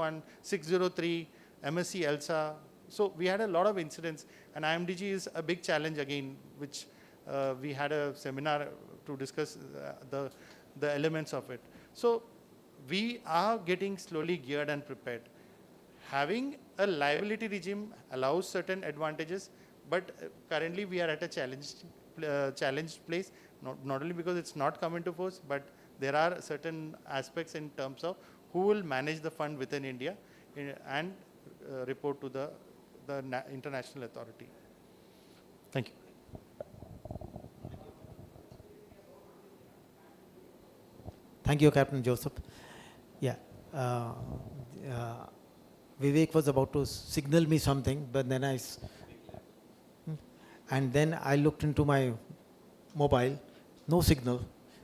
Speaker 6: and 603, MSC Elsa. So we had a lot of incidents, and IMDG is a big challenge again, which we had a seminar to discuss the elements of it. So we are getting slowly geared and prepared. Having a liability regime allows certain advantages, but currently we are at a challenged place, not only because it's not come into force, but there are certain aspects in terms of who will manage the fund within India and report to the international authority. Thank you.
Speaker 5: Thank you, Captain Joseph. Yeah. Vivek was about to signal me something, but then and then I looked into my mobile, no signal,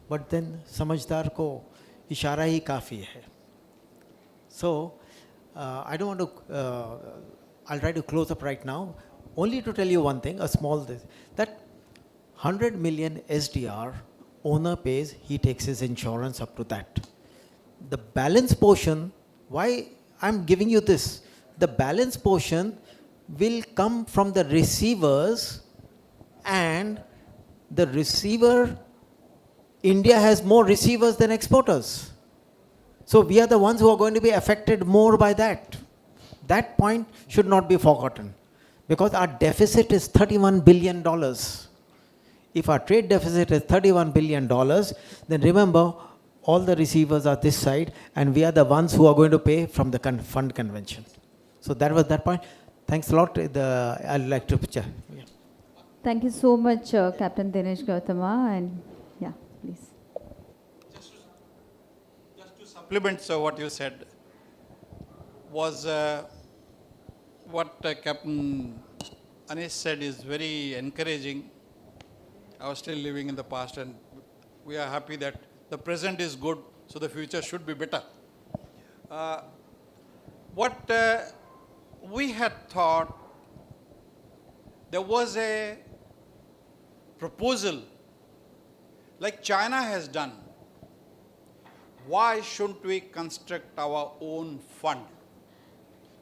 Speaker 5: but then समझदार को इशारा ही काफ़ी है. So, I don't want to, I'll try to close up right now, only to tell you one thing, a small this, that 100 million SDR, owner pays, he takes his insurance up to that. The balance portion, why I'm giving you this, the balance portion will come from the receivers, and the receiver, India has more receivers than exporters. So we are the ones who are going to be affected more by that. That point should not be forgotten, because our deficit is $31 billion. If our trade deficit is $31 billion, then remember, all the receivers are this side, and we are the ones who are going to pay from the fund convention. So that was that point. Thanks a lot. I'd like to. Yeah.
Speaker 1: Thank you so much, Captain Dinesh Gautama, and yeah, please.
Speaker 8: Just to supplement what you said, was what Captain Anish said is very encouraging. I was still living in the past, and we are happy that the present is good, so the future should be better. What we had thought, there was a proposal like China has done. Why shouldn't we construct our own fund?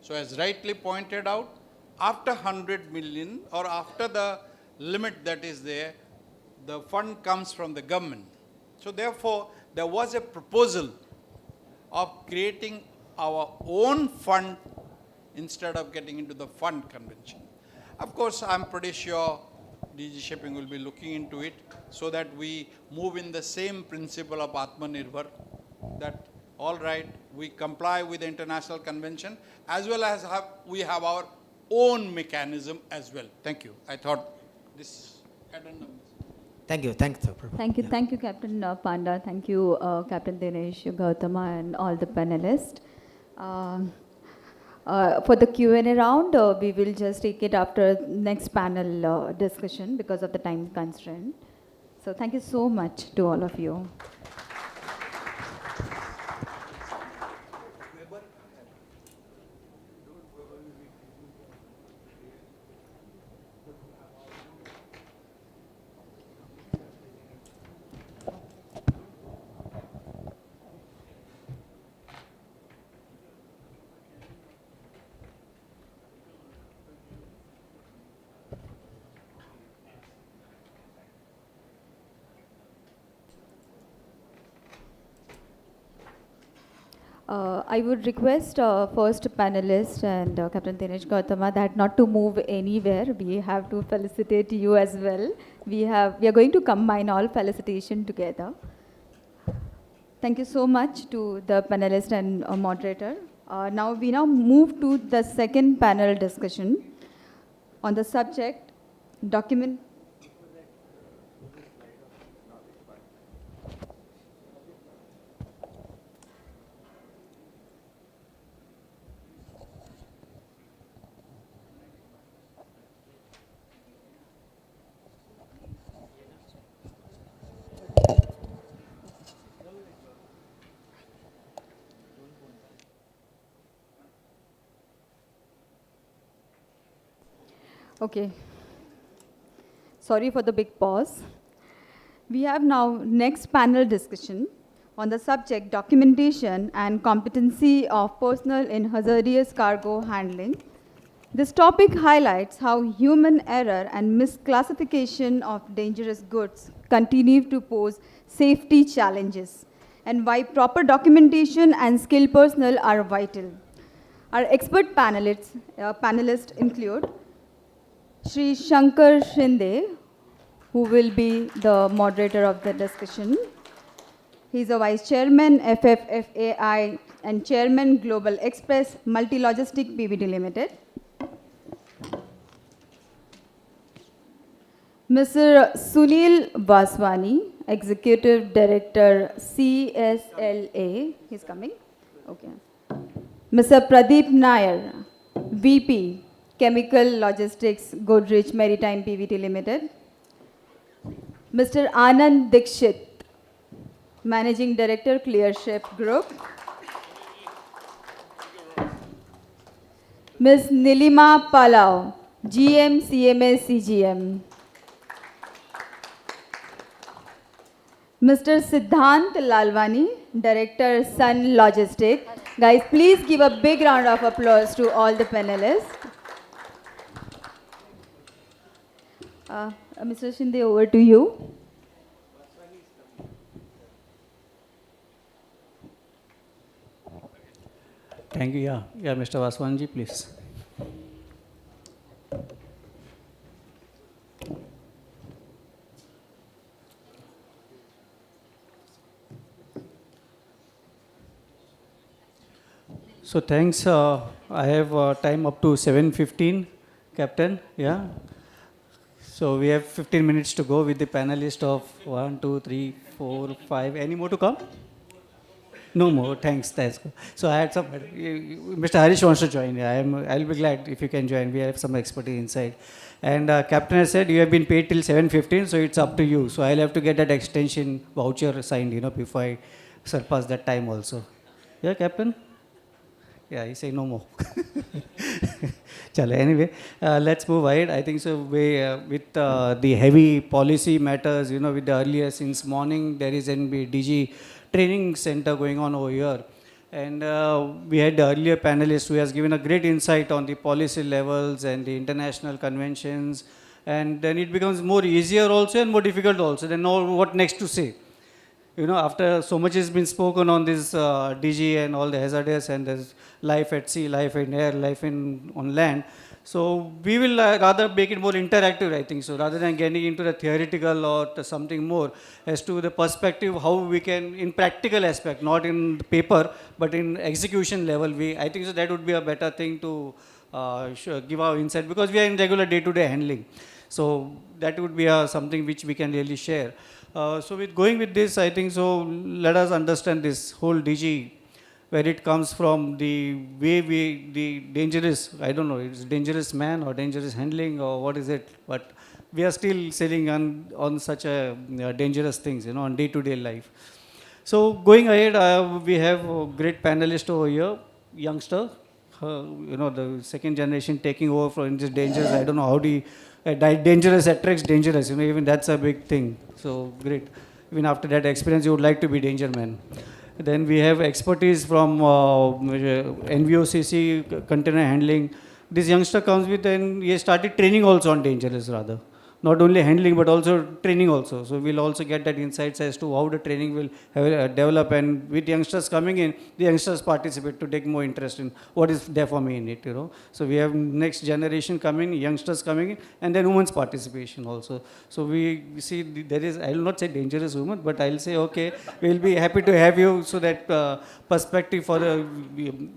Speaker 8: So as rightly pointed out, after 100 million or after the limit that is there, the fund comes from the government. So therefore, there was a proposal of creating our own fund instead of getting into the fund convention. Of course, I'm pretty sure DG Shipping will be looking into it so that we move in the same principle of Atmanirbhar, that all right, we comply with the international convention as well as we have our own mechanism as well. Thank you. I thought this addendum.
Speaker 5: Thank you. Thanks.
Speaker 1: Thank you. Yeah. Thank you, Captain Panda. Thank you, Captain Dinesh Gautama, and all the panelists. For the Q&A round, we will just take it after next panel discussion because of the time constraint. So thank you so much to all of you. I would request first panelist and Captain Dinesh Gautama that not to move anywhere. We have to felicitate you as well. We are going to combine all felicitation together. Thank you so much to the panelist and moderator. Now we move to the second panel discussion on the subject document. Okay. Sorry for the big pause. We have now next panel discussion on the subject documentation and competency of personnel in hazardous cargo handling. This topic highlights how human error and misclassification of dangerous goods continue to pose safety challenges and why proper documentation and skilled personnel are vital. Our expert panelists include Shri Shankar Shinde, who will be the moderator of the discussion. He's a Vice Chairman, FFFAI, and Chairman, Global Express Multi-Logistic PVT Limited. Mr. Sunil Vaswani, Executive Director, CSLA. He's coming? Okay. Mr. Pradeep Nair, VP, Chemical Logistics, Godrej Maritime PVT Limited. Mr. Anand Dikshit, Managing Director, Clearship Group. Ms. Nilima Palau, GM, CMA, CGM. Mr. Siddhant Lalwani, Director, Sun Logistics. Guys, please give a big round of applause to all the panelists. Mr. Shinde, over to you.
Speaker 9: Thank you. Yeah, Mr. Vaswanji, please. So thanks. I have time up to 7:15, Captain. Yeah. So we have 15 minutes to go with the panelist of 1, 2, 3, 4, 5. Any more to come? No more. Thanks. That's good. So I had some. Mr. Harish wants to join. I'll be glad if you can join. We have some expertise inside. And Captain has said you have been paid till 7:15, so it's up to you. So I'll have to get that extension voucher signed, before I surpass that time also. Yeah, Captain. Yeah, he say no more. Chalo, anyway, let's move ahead. I think so. With the heavy policy matters, with the earlier since morning, there is an DG training center going on over here. And we had the earlier panelist who has given a great insight on the policy levels and the international conventions. And then it becomes more easier also and more difficult also. Then know what next to say. After so much has been spoken on this DG and all the hazardous and there's life at sea, life in air, life on land. So we will rather make it more interactive, I think. So rather than getting into the theoretical or something more as to the perspective, how we can, in practical aspect, not in the paper, but in execution level, I think so that would be a better thing to give our insight because we are in regular day-to-day handling. So that would be something which we can really share. So with going with this, I think so, let us understand this whole DG, where it comes from, the way the dangerous, I don't know, it's dangerous man or dangerous handling or what is it, but we are still sailing on such a dangerous things, on day-to-day life. So going ahead, we have a great panelist over here, youngster, the second generation taking over from this dangerous, I don't know how dangerous attracts dangerous, even that's a big thing. So great. Even after that experience, you would like to be danger man. Then we have expertise from NVOCC, container handling. This youngster comes with, and he has started training also on dangerous rather. Not only handling, but also training also. So we'll also get that insights as to how the training will develop. And with youngsters coming in, the youngsters participate to take more interest in what is there for me in it, So we have next generation coming, youngsters coming in, and then women's participation also. So we see there is, I will not say dangerous women, but I'll say, okay, we'll be happy to have you so that perspective for the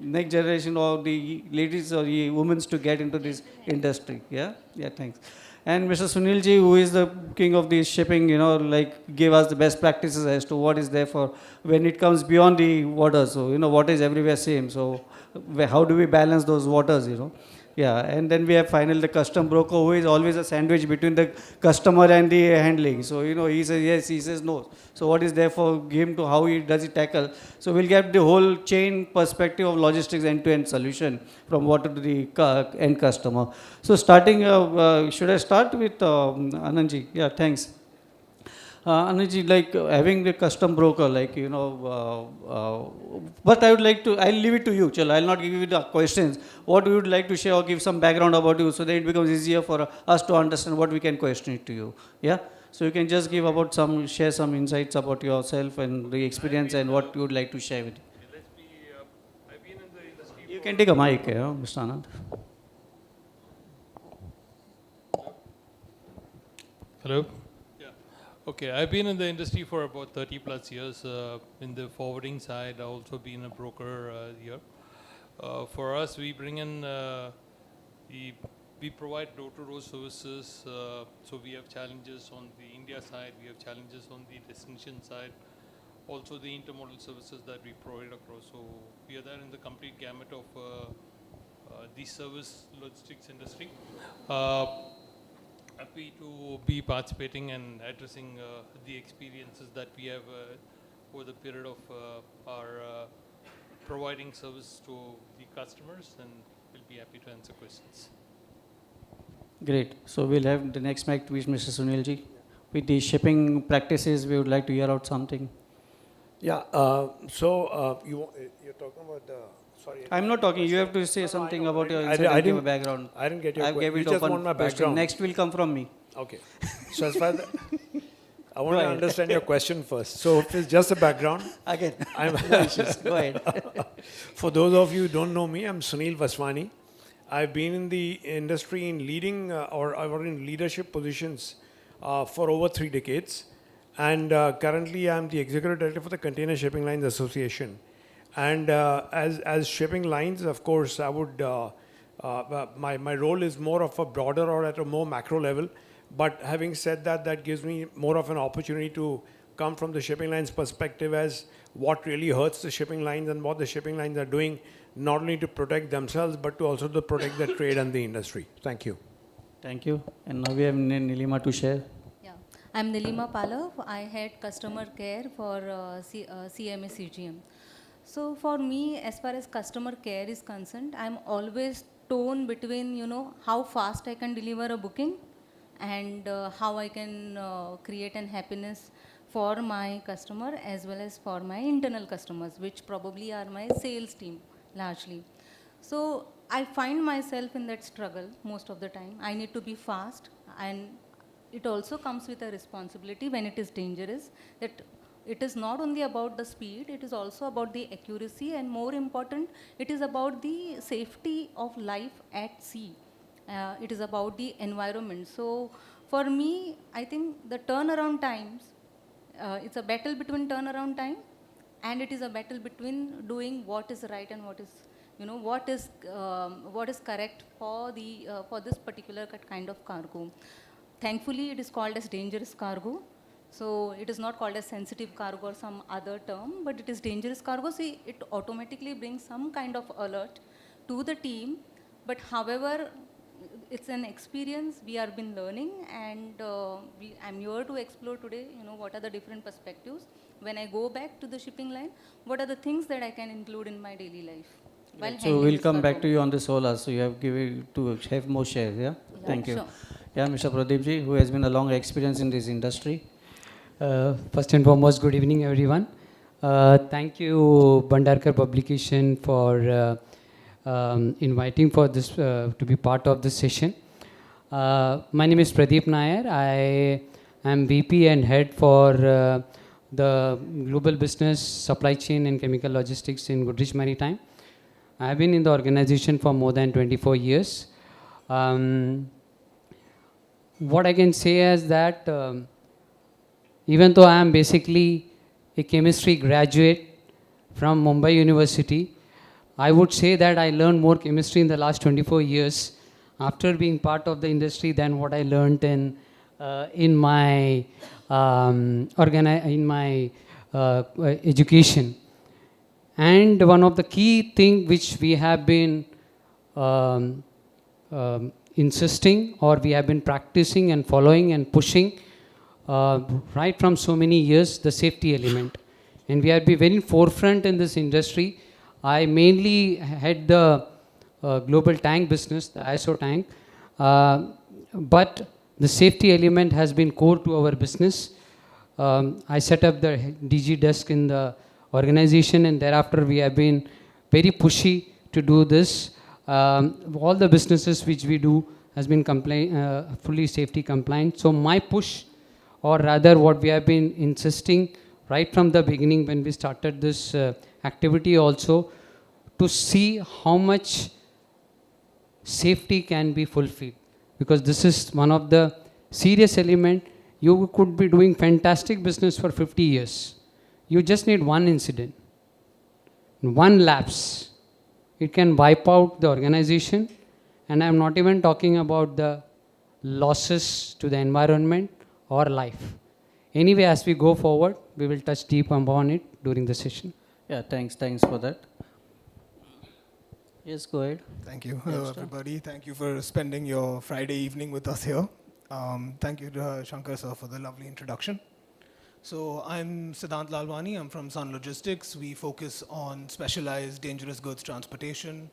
Speaker 9: next generation or the ladies or the women to get into this industry. Yeah, thanks. And Mr. Sunilji, who is the king of the shipping, give us the best practices as to what is there for when it comes beyond the waters. So, water is everywhere same. So, how do we balance those waters, Yeah, and then we have finally the custom broker who is always a sandwich between the customer and the handling. So, you know, he says yes, he says no. So what is there for him to how he does it tackle? So we'll get the whole chain perspective of logistics end-to-end solution from what to the end customer. So starting, should I start with Anandji? Yeah, thanks. Anuji, like having the custom broker, like, you know, but I would like to, I'll leave it to you, Chalo. I'll not give you the questions. What you would like to share or give some background about you so that it becomes easier for us to understand what we can question it to you. Yeah? So you can just give about some, share some insights about yourself and the experience and what you would like to share with you.
Speaker 10: I've been in the industry.
Speaker 9: You can take a mic, Mr. Anand.
Speaker 10: Hello? Okay, I've been in the industry for about 30 plus years. In the forwarding side, I've also been a broker here. For us, we bring in, we provide door-to-door services. So we have challenges on the India side, we have challenges on the destination side, also the intermodal services that we provide across. So we are there in the complete gamut of the service logistics industry. Happy to be participating and addressing the experiences that we have over the period of our providing service to the customers, and we'll be happy to answer questions.
Speaker 9: Great. So we'll have the next mic to Mr. Sunilji. With the shipping practices, we would like to hear out something.
Speaker 11: Yeah, you're talking about the, sorry.
Speaker 9: I'm not talking, you have to say something about your incident background.
Speaker 11: I didn't get your
Speaker 9: question.
Speaker 11: question. You just want my background.
Speaker 9: Next will come from me.
Speaker 11: Okay. So as far as I want to understand your question first. So if it's just a background.
Speaker 9: Again, no issues. Go ahead.
Speaker 11: For those of you who don't know me, I'm Sunil Vaswani. I've been in the industry in leading or in leadership positions for over 3 decades. And currently I'm the executive director for the Container Shipping Lines Association. And as shipping lines, of course, I would, my role is more of a broader or at a more macro level. But having said that, that gives me more of an opportunity to come from the shipping lines perspective as what really hurts the shipping lines and what the shipping lines are doing, not only to protect themselves, but to also to protect the trade and the industry. Thank you.
Speaker 9: Thank you. And now we have Nilima to share.
Speaker 12: Yeah, I'm Nilima Palav. I head customer care for CMA CGM. So for me, as far as customer care is concerned, I'm always torn between, you know, how fast I can deliver a booking and how I can create an happiness for my customer as well as for my internal customers, which probably are my sales team largely. So I find myself in that struggle most of the time. I need to be fast, and it also comes with a responsibility when it is dangerous, that it is not only about the speed, it is also about the accuracy, and more important, it is about the safety of life at sea. It is about the environment. So for me, I think the turnaround times, it's a battle between turnaround time, and it is a battle between doing what is right and what is, you know, what is correct for the for this particular kind of cargo. Thankfully, it is called as dangerous cargo. So it is not called as sensitive cargo or some other term, but it is dangerous cargo. See, it automatically brings some kind of alert to the team. But however, it's an experience we have been learning, and I'm here to explore today, you know, what are the different perspectives. When I go back to the shipping line, what are the things that I can include in my daily life?
Speaker 9: So we'll come back to you on this whole also. So you have given to have more shares, yeah? Thank you.
Speaker 12: Sure.
Speaker 9: Yeah, Mr. Pradeepji, who has been a long experience in this industry.
Speaker 13: First and foremost, good evening, everyone. Thank you, Bhandarkar Publication, for inviting for this to be part of this session. My name is Pradeep Nair. I am VP and head for the Global Business, Supply Chain and Chemical Logistics in Godrej Maritime. I have been in the organization for more than 24 years. What I can say is that even though I am basically a chemistry graduate from Mumbai University, I would say that I learned more chemistry in the last 24 years after being part of the industry than what I learned in my education. And one of the key things which we have been insisting, or we have been practicing and following and pushing right from so many years, the safety element. And we have been very forefront in this industry. I mainly had the global tank business, the ISO tank, but the safety element has been core to our business. I set up the DG desk in the organization, and thereafter we have been very pushy to do this. All the businesses which we do has been fully safety compliant. So my push, or rather what we have been insisting right from the beginning when we started this activity also, to see how much safety can be fulfilled, because this is one of the serious element. You could be doing fantastic business for 50 years. You just need one incident, one lapse. It can wipe out the organization, and I'm not even talking about the losses to the environment or life. Anyway, as we go forward, we will touch deep upon it during the session.
Speaker 9: Yeah, thanks for that. Yes, go ahead.
Speaker 14: Thank you. Hello, everybody. Thank you for spending your Friday evening with us here. Thank you to Shankar sir for the lovely introduction. So I'm Siddhant Lalwani. I'm from Sun Logistics. We focus on specialized dangerous goods transportation,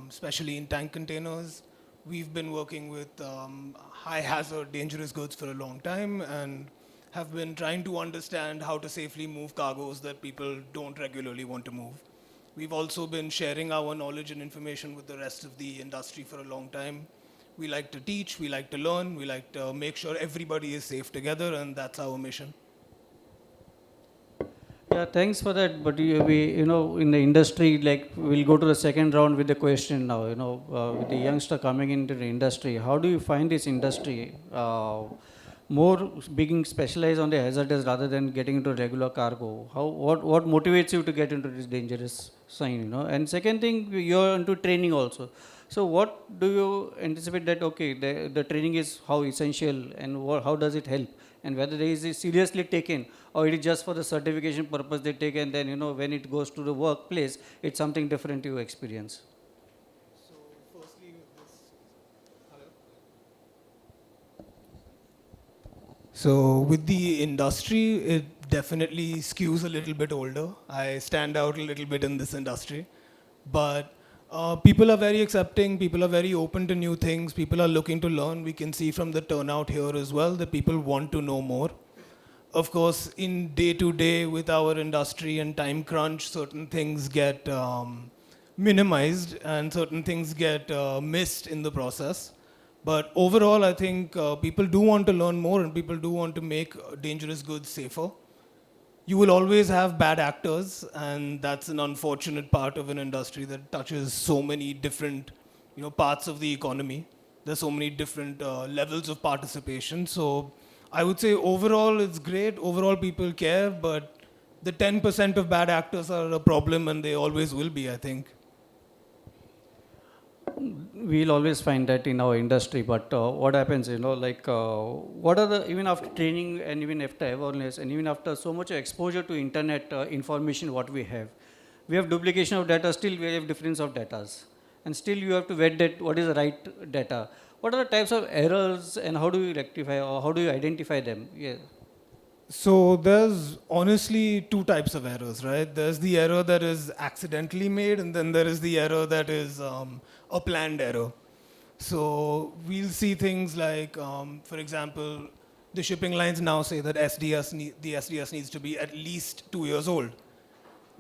Speaker 14: especially in tank containers. We've been working with high hazard dangerous goods for a long time and have been trying to understand how to safely move cargoes that people don't regularly want to move. We've also been sharing our knowledge and information with the rest of the industry for a long time. We like to teach, we like to learn, we like to make sure everybody is safe together, and that's our mission.
Speaker 9: Yeah, thanks for that. But in the industry, like, we'll go to the second round with the question now. With the youngster coming into the industry, how do you find this industry more being specialized on the hazardous rather than getting into regular cargo? What motivates you to get into this dangerous sign? And second thing, you're into training also. So what do you anticipate that, okay, the training is how essential, and how does it help? And whether it is seriously taken, or it is just for the certification purpose they take, and then, when it goes to the workplace, it's something different you experience.
Speaker 14: So firstly, with this, hello? So with the industry, it definitely skews a little bit older. I stand out a little bit in this industry, but people are very accepting, people are very open to new things, people are looking to learn. We can see from the turnout here as well that people want to know more. Of course, in day to day with our industry and time crunch, certain things get minimized and certain things get missed in the process. But overall, I think people do want to learn more, and people do want to make dangerous goods safer. You will always have bad actors, and that's an unfortunate part of an industry that touches so many different parts of the economy. There's so many different levels of participation. So I would say overall it's great, overall people care, but the 10% of bad actors are a problem, and they always will be, I think.
Speaker 9: We'll always find that in our industry, but what happens, what are even after training and even after awareness and even after so much exposure to internet information what we have duplication of data, still we have difference of data, and still you have to vet that what is the right data. What are the types of errors, and how do you rectify, or how do you identify them? Yeah.
Speaker 14: So there's honestly two types of errors, right? There's the error that is accidentally made, and then there is the error that is a planned error. So we'll see things like, for example, the shipping lines now say that the SDS needs to be at least 2 years old.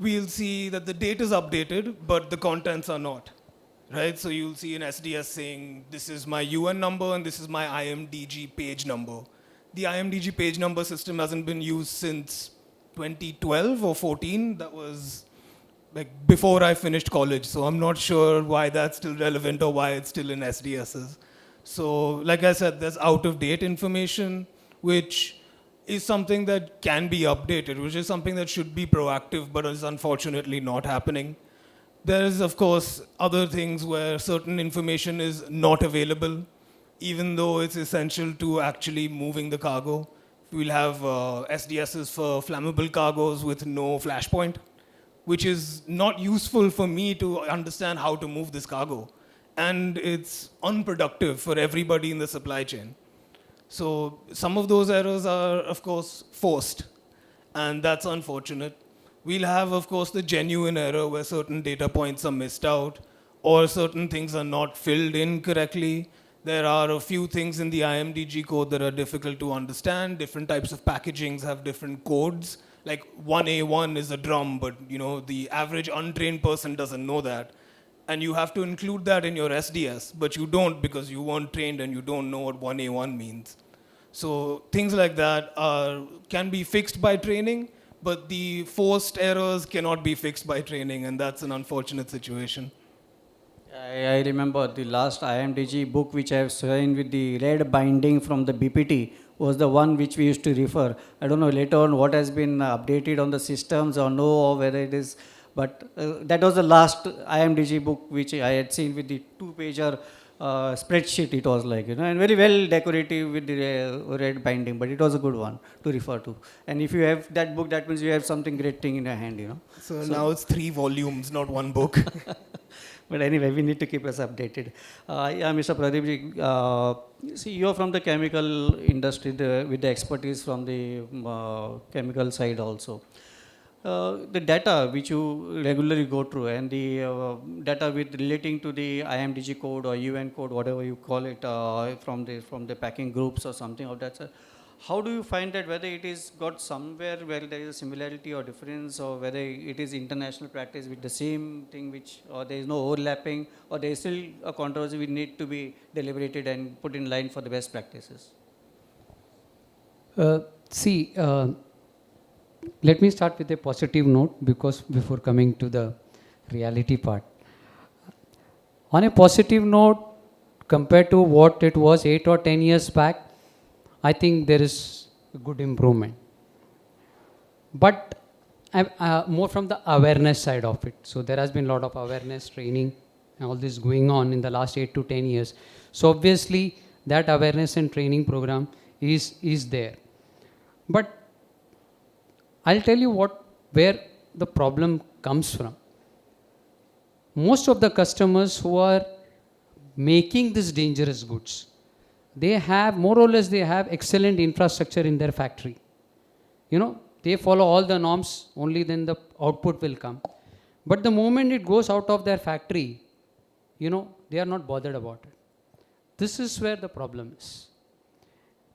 Speaker 14: We'll see that the date is updated, but the contents are not, right? So you'll see an SDS saying, this is my UN number and this is my IMDG page number. The IMDG page number system hasn't been used since 2012 or 14. That was like before I finished college. So I'm not sure why that's still relevant or why it's still in SDSs. So like I said, there's out of date information, which is something that can be updated, which is something that should be proactive, but is unfortunately not happening. There is, of course, other things where certain information is not available, even though it's essential to actually moving the cargo. We'll have SDSs for flammable cargoes with no flashpoint, which is not useful for me to understand how to move this cargo. and it's unproductive for everybody in the supply chain. So some of those errors are, of course, forced, and that's unfortunate. We'll have, of course, the genuine error where certain data points are missed out or certain things are not filled in correctly. There are a few things in the IMDG code that are difficult to understand. Different types of packagings have different codes. Like 1A1 is a drum, but the average untrained person doesn't know that. And you have to include that in your SDS, but you don't because you weren't trained and you don't know what 1A1 means. So things like that can be fixed by training, but the forced errors cannot be fixed by training, and that's an unfortunate situation.
Speaker 9: I remember the last IMDG book which I have seen with the red binding from the BPT was the one which we used to refer. I don't know later on what has been updated on the systems or no, or whether it is, but that was the last IMDG book which I had seen with the 2-pager spreadsheet. It was like, and very well decorative with the red binding, but it was a good one to refer to. And if you have that book, that means you have something great thing in your hand,
Speaker 14: So now it's 3 volumes, not 1 book.
Speaker 9: But anyway, we need to keep us updated. Yeah, Mr. Pradeep, see, you're from the chemical industry with the expertise from the chemical side also. The data which you regularly go through and the data with relating to the IMDG code or UN code, whatever you call it, from the packing groups or something of that, how do you find that whether it is got somewhere where there is a similarity or difference, or whether it is international practice with the same thing or there is no overlapping, or there is still a controversy which need to be deliberated and put in line for the best practices?
Speaker 13: Let me start with a positive note before coming to the reality part. On a positive note, compared to what it was 8 or 10 years back, I think there is a good improvement. But more from the awareness side of it. So there has been a lot of awareness training and all this going on in the last 8 to 10 years. So obviously that awareness and training program is there. But I'll tell you where the problem comes from. Most of the customers who are making these dangerous goods, they have excellent infrastructure in their factory. They follow all the norms, only then the output will come. But the moment it goes out of their factory, they are not bothered about it. This is where the problem is.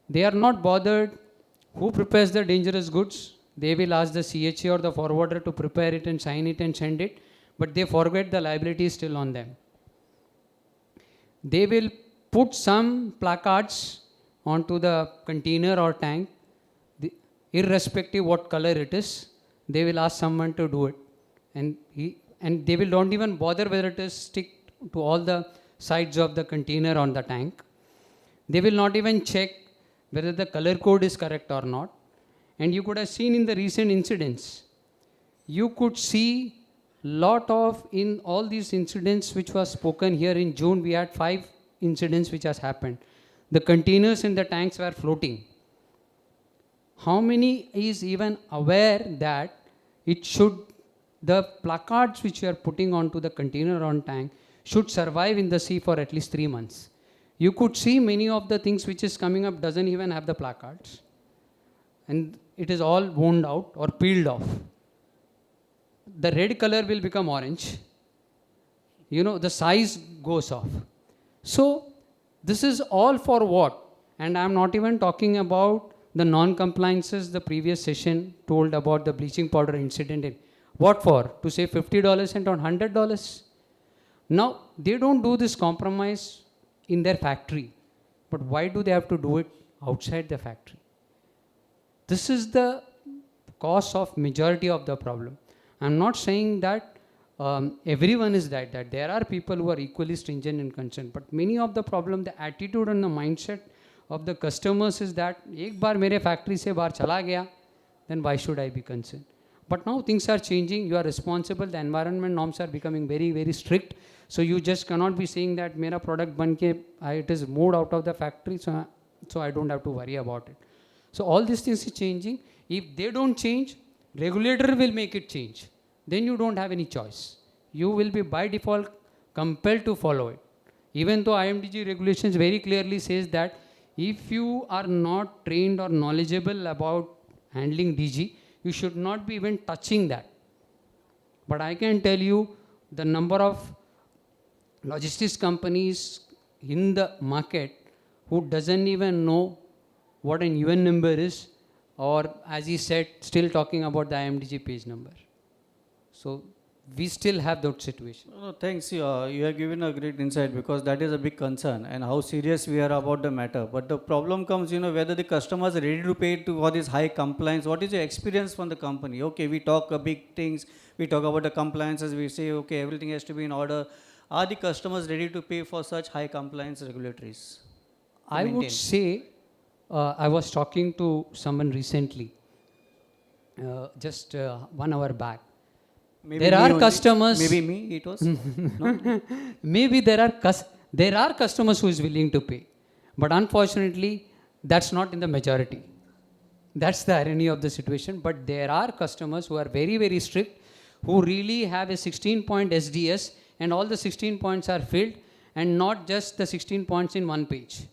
Speaker 13: They are not bothered who prepares the dangerous goods. They will ask the CHA or the forwarder to prepare it and sign it and send it, but they forget the liability is still on them. They will put some placards onto the container or tank, irrespective what color it is. They will ask someone to do it, and they will don't even bother whether it is stick to all the sides of the container on the tank. They will not even check whether the color code is correct or not. And you could have seen in the recent incidents, you could see in all these incidents which was spoken here in June, we had 5 incidents which has happened. The containers in the tanks were floating. How many is even aware that the placards which you are putting onto the container on tank should survive in the sea for at least 3 months? You could see many of the things which is coming up doesn't even have the placards. And it is all wound out or peeled off. The red color will become orange. The size goes off. So this is all for what? And I'm not even talking about the non-compliances the previous session told about the bleaching powder incident. What for? To save $50 and on $100? Now, they don't do this compromise in their factory. But why do they have to do it outside the factory? This is the cause of majority of the problem. I'm not saying that everyone is that there are people who are equally stringent and concerned, but many of the problem, the attitude and the mindset of the customers is that ek baar mere factory se bahar chala gaya, then why should I be concerned? But now things are changing. You are responsible. The environment norms are becoming very, very strict. So you just cannot be saying that mera product banke it is moved out of the factory, so I don't have to worry about it. So all these things is changing. If they don't change, regulator will make it change. Then you don't have any choice. You will be by default compelled to follow it. Even though IMDG regulations very clearly says that if you are not trained or knowledgeable about handling DG, you should not be even touching that. But I can tell you the number of logistics companies in the market who doesn't even know what an UN number is, or as he said, still talking about the IMDG page number. So we still have that situation.
Speaker 9: No, thanks. You have given a great insight because that is a big concern and how serious we are about the matter. But the problem comes, whether the customers are ready to pay to for this high compliance. What is your experience from the company? Okay, we talk big things. We talk about the compliances. We say, okay, everything has to be in order. Are the customers ready to pay for such high compliance regulatories?
Speaker 13: I would say, I was talking to someone recently, just 1 hour back.
Speaker 9: Maybe
Speaker 13: there
Speaker 9: me
Speaker 13: are
Speaker 9: only.
Speaker 13: customers.
Speaker 9: Maybe me, it was. No?
Speaker 13: Maybe there are customers who is willing to pay, but unfortunately, that's not in the majority. That's the irony of the situation. But there are customers who are very, very strict, who really have a 16-point SDS, and all the 16 points are filled, and not just the 16 points in one page.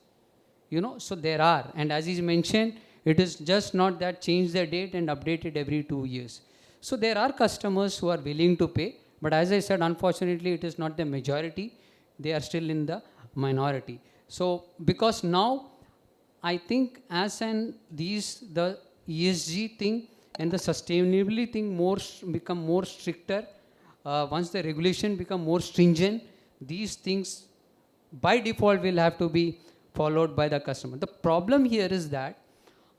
Speaker 13: So there are, and as is mentioned, it is just not that change the date and update it every 2 years. So there are customers who are willing to pay, but as I said, unfortunately, it is not the majority. They are still in the minority. So because now, I think the ESG thing and the sustainability thing become more stricter. Once the regulation become more stringent, these things by default will have to be followed by the customer. The problem here is that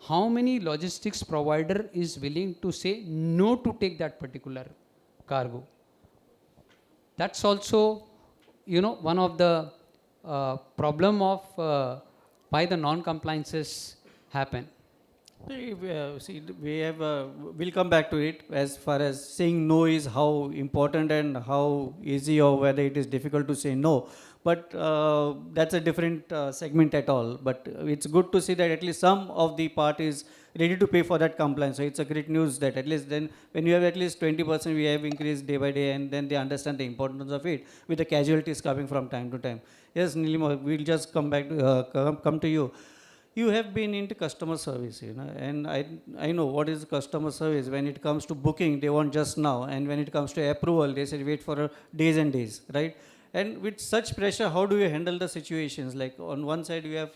Speaker 13: how many logistics provider is willing to say no to take that particular cargo. That's also, one of the problem of why the non-compliances happen.
Speaker 9: See, we'll come back to it as far as saying no is how important and how easy or whether it is difficult to say no. But that's a different segment at all. But it's good to see that at least some of the parties ready to pay for that compliance. So it's a great news that at least then when you have at least 20% we have increased day by day, and then they understand the importance of it with the casualties coming from time to time. Yes, Nilima, we'll just come back to, come to you. You have been into customer service, and I know what is customer service. When it comes to booking, they want just now, and when it comes to approval, they say wait for days and days, right? And with such pressure, how do you handle the situations? Like on one side, you have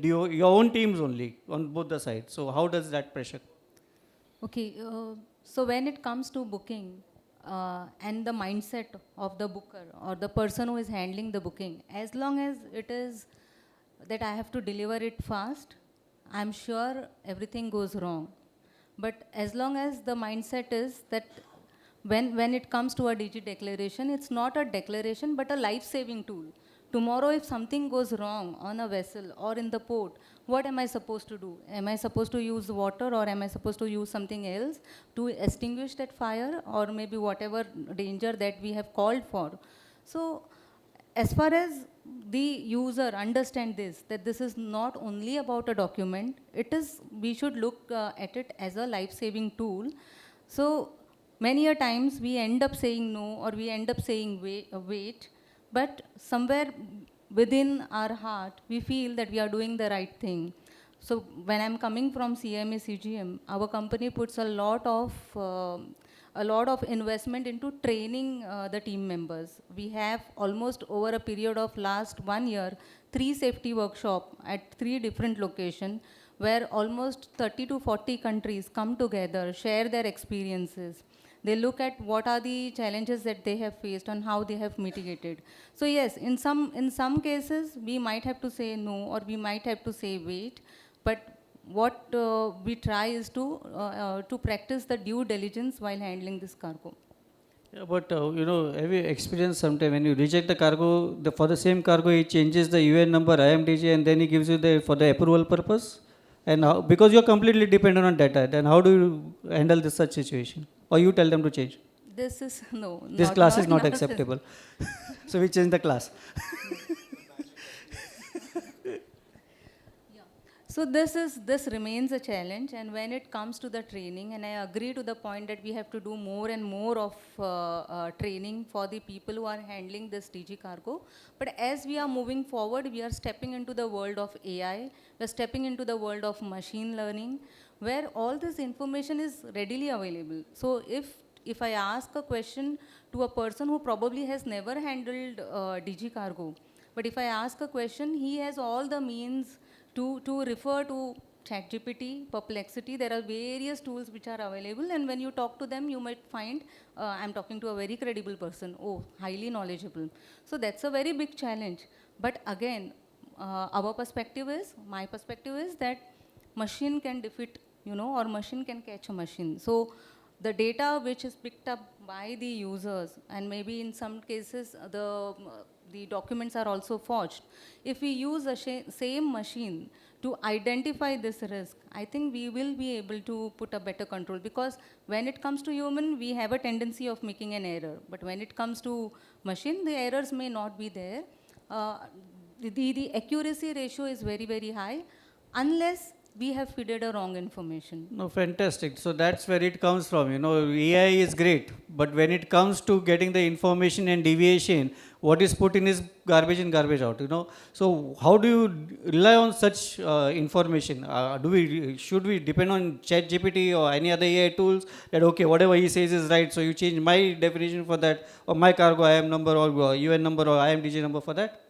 Speaker 9: your own teams only on both the sides. So how does that pressure?
Speaker 12: Okay, so when it comes to booking and the mindset of the booker or the person who is handling the booking, as long as it is that I have to deliver it fast, I'm sure everything goes wrong. But as long as the mindset is that when it comes to a DG declaration, it's not a declaration but a life-saving tool. Tomorrow if something goes wrong on a vessel or in the port, what am I supposed to do? Am I supposed to use water, or am I supposed to use something else to extinguish that fire, or maybe whatever danger that we have called for? So as far as the user understand this, that this is not only about a document, we should look at it as a life-saving tool. So many a times we end up saying no, or we end up saying wait, but somewhere within our heart, we feel that we are doing the right thing. So when I'm coming from CMA CGM, our company puts a lot of investment into training the team members. We have almost over a period of last 1 year, 3 safety workshops at 3 different locations, where almost 30 to 40 countries come together, share their experiences. They look at what are the challenges that they have faced and how they have mitigated. So yes, in some cases, we might have to say no, or we might have to say wait, but what we try is to practice the due diligence while handling this cargo.
Speaker 9: Yeah, but have you experienced sometime when you reject the cargo, for the same cargo, he changes the UN number, IMDG, and then he gives you for the approval purpose? And because you're completely dependent on data, then how do you handle such situation? Or you tell them to change?
Speaker 12: This is, no.
Speaker 9: This class is not acceptable. So we change the class.
Speaker 12: So this remains a challenge, and when it comes to the training, and I agree to the point that we have to do more and more of training for the people who are handling this DG cargo. But as we are moving forward, we are stepping into the world of AI, we are stepping into the world of machine learning, where all this information is readily available. So if I ask a question to a person who probably has never handled DG cargo, but if I ask a question, he has all the means to refer to ChatGPT, Perplexity. There are various tools which are available, and when you talk to them, you might find I'm talking to a very credible person. Oh, highly knowledgeable. So that's a very big challenge. But again, my perspective is that machine can defeat, or machine can catch a machine. So the data which is picked up by the users, and maybe in some cases the documents are also forged. If we use a same machine to identify this risk, I think we will be able to put a better control, because when it comes to human, we have a tendency of making an error. But when it comes to machine, the errors may not be there. The accuracy ratio is very, very high, unless we have fed a wrong information.
Speaker 9: No, fantastic. So that's where it comes from. AI is great, but when it comes to getting the information and deviation, what is put in is garbage in, garbage out. So how do you rely on such information? Should we depend on ChatGPT or any other AI tools that okay, whatever he says is right, so you change my definition for that, or my cargo IM number or UN number or IMDG number for that?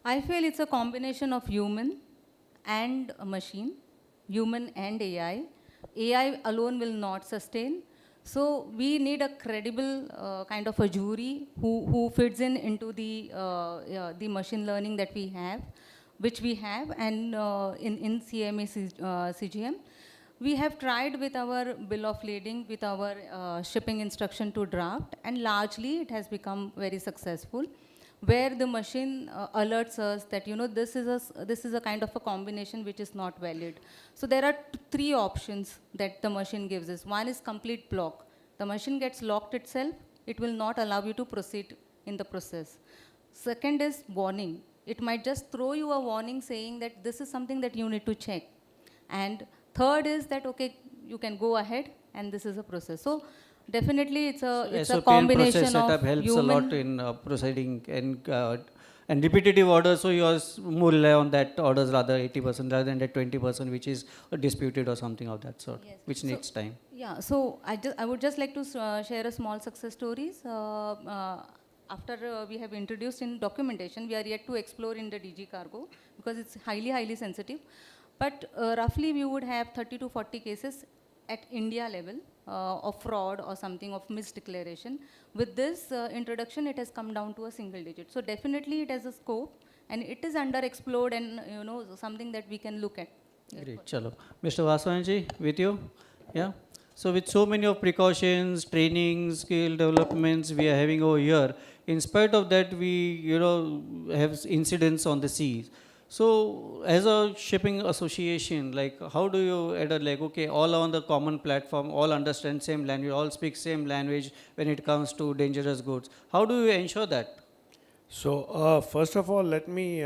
Speaker 12: I feel it's a combination of human and a machine, human and AI. AI alone will not sustain. So we need a credible kind of a jury who fits into the machine learning that we have, which we have, and in CMA CGM. We have tried with our bill of lading, with our shipping instruction to draft, and largely it has become very successful, where the machine alerts us that this is a kind of a combination which is not valid. So there are three options that the machine gives us. One is complete block. The machine gets locked itself. It will not allow you to proceed in the process. Second is warning. It might just throw you a warning saying that this is something that you need to check. And third is that okay, you can go ahead, and this is a process. So definitely, it's a combination
Speaker 9: process setup
Speaker 12: of
Speaker 9: helps
Speaker 12: human.
Speaker 9: a lot in proceeding and repetitive orders. So you are more rely on that orders rather 80% rather than that 20% which is disputed or something of that sort,
Speaker 12: Yes.
Speaker 9: which needs time.
Speaker 12: Yeah. So I would just like to share a small success stories. After we have introduced in documentation, we are yet to explore in the DG cargo because it's highly sensitive. But roughly we would have 30 to 40 cases at India level of fraud or something of misdeclaration. With this introduction, it has come down to a single digit. So definitely it has a scope, and it is underexplored, and something that we can look at.
Speaker 9: Great, chalo. Mr. Vaswanji, with you? Yeah. So with so many of precautions, training, skill developments we are having over here, in spite of that we have incidents on the seas. So as a shipping association, like how do you okay, all on the common platform, all understand same language, all speak same language when it comes to dangerous goods? How do you ensure that?
Speaker 11: So first of all, let me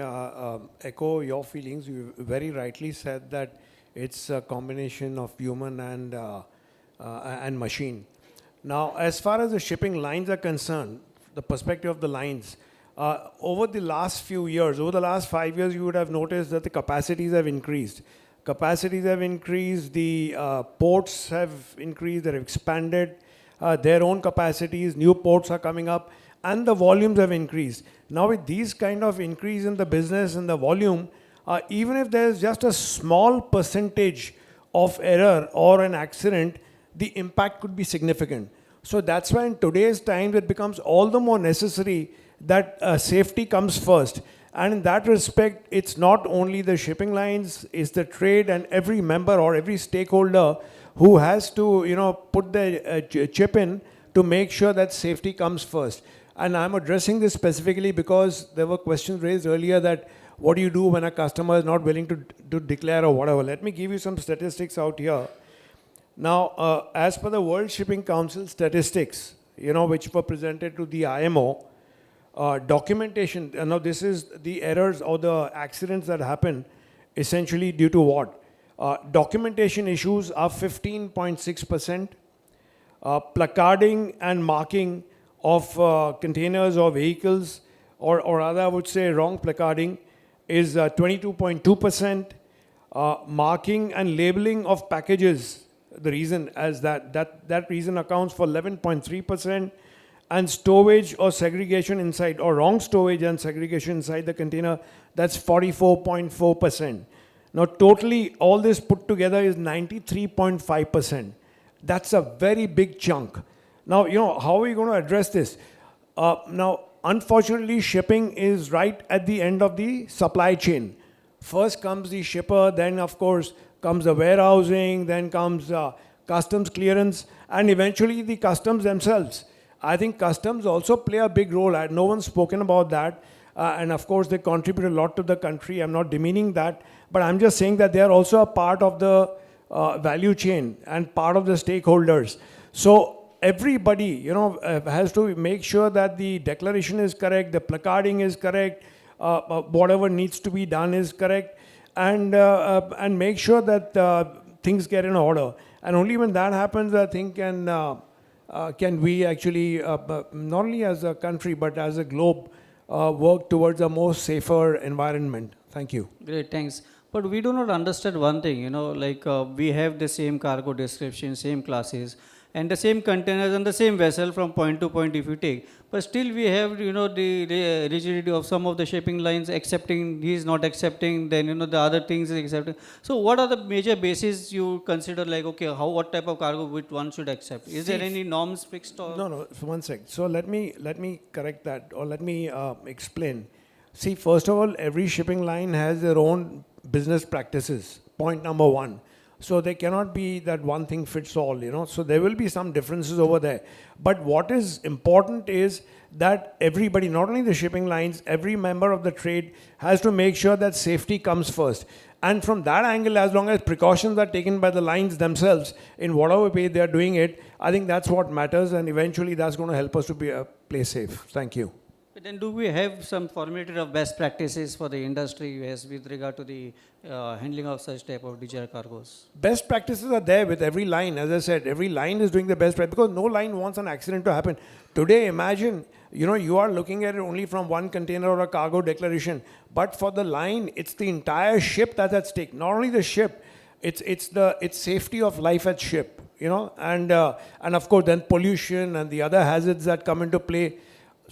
Speaker 11: echo your feelings. You very rightly said that it's a combination of human and machine. Now, as far as the shipping lines are concerned, the perspective of the lines, over the last few years, over the last 5 years, you would have noticed that the capacities have increased. Capacities have increased, the ports have increased, they've expanded their own capacities, new ports are coming up, and the volumes have increased. Now with these kind of increase in the business and the volume, even if there's just a small percentage of error or an accident, the impact could be significant. So that's why in today's time it becomes all the more necessary that safety comes first. And in that respect, it's not only the shipping lines, it's the trade and every member or every stakeholder who has to put their chip in to make sure that safety comes first. And I'm addressing this specifically because there were questions raised earlier that what do you do when a customer is not willing to declare or whatever. Let me give you some statistics out here. Now, as per the World Shipping Council statistics, which were presented to the IMO, documentation, now this is the errors or the accidents that happen essentially due to what? Documentation issues are 15.6%. Placarding and marking of containers or vehicles, or rather I would say wrong placarding, is 22.2%. Marking and labeling of packages, the reason as that reason accounts for 11.3%. And stowage or segregation inside, or wrong stowage and segregation inside the container, that's 44.4%. Now totally all this put together is 93.5%. That's a very big chunk. Now, how are we going to address this? Now, unfortunately, shipping is right at the end of the supply chain. First comes the shipper, then of course comes the warehousing, then comes customs clearance, and eventually the customs themselves. I think customs also play a big role. No one's spoken about that. And of course, they contribute a lot to the country. I'm not demeaning that. But I'm just saying that they are also a part of the value chain and part of the stakeholders. So everybody, has to make sure that the declaration is correct, the placarding is correct, whatever needs to be done is correct, and make sure that things get in order. And only when that happens, I think, can we actually, not only as a country, but as a globe, work towards a more safer environment. Thank you.
Speaker 9: Great, thanks. But we do not understand one thing, we have the same cargo description, same classes, and the same containers and the same vessel from point to point if you take. But still we have, the rigidity of some of the shipping lines accepting, he is not accepting, then, the other things is accepting. So what are the major bases you consider, like, okay, what type of cargo which one should accept? Is there any norms fixed? Or?
Speaker 11: No, for one sec. So let me correct that, or let me explain. See, first of all, every shipping line has their own business practices, point number one. So there cannot be that one thing fits all, So there will be some differences over there. But what is important is that everybody, not only the shipping lines, every member of the trade has to make sure that safety comes first. And from that angle, as long as precautions are taken by the lines themselves, in whatever way they are doing it, I think that's what matters, and eventually that's going to help us to play safe. Thank you.
Speaker 9: But then do we have some formulated of best practices for the industry as with regard to the handling of such type of DGR cargoes?
Speaker 11: Best practices are there with every line. As I said, every line is doing the best practice because no line wants an accident to happen. Today, imagine, you are looking at it only from one container or a cargo declaration. But for the line, it's the entire ship that's at stake. Not only the ship, it's safety of life at ship, and of course then pollution and the other hazards that come into play.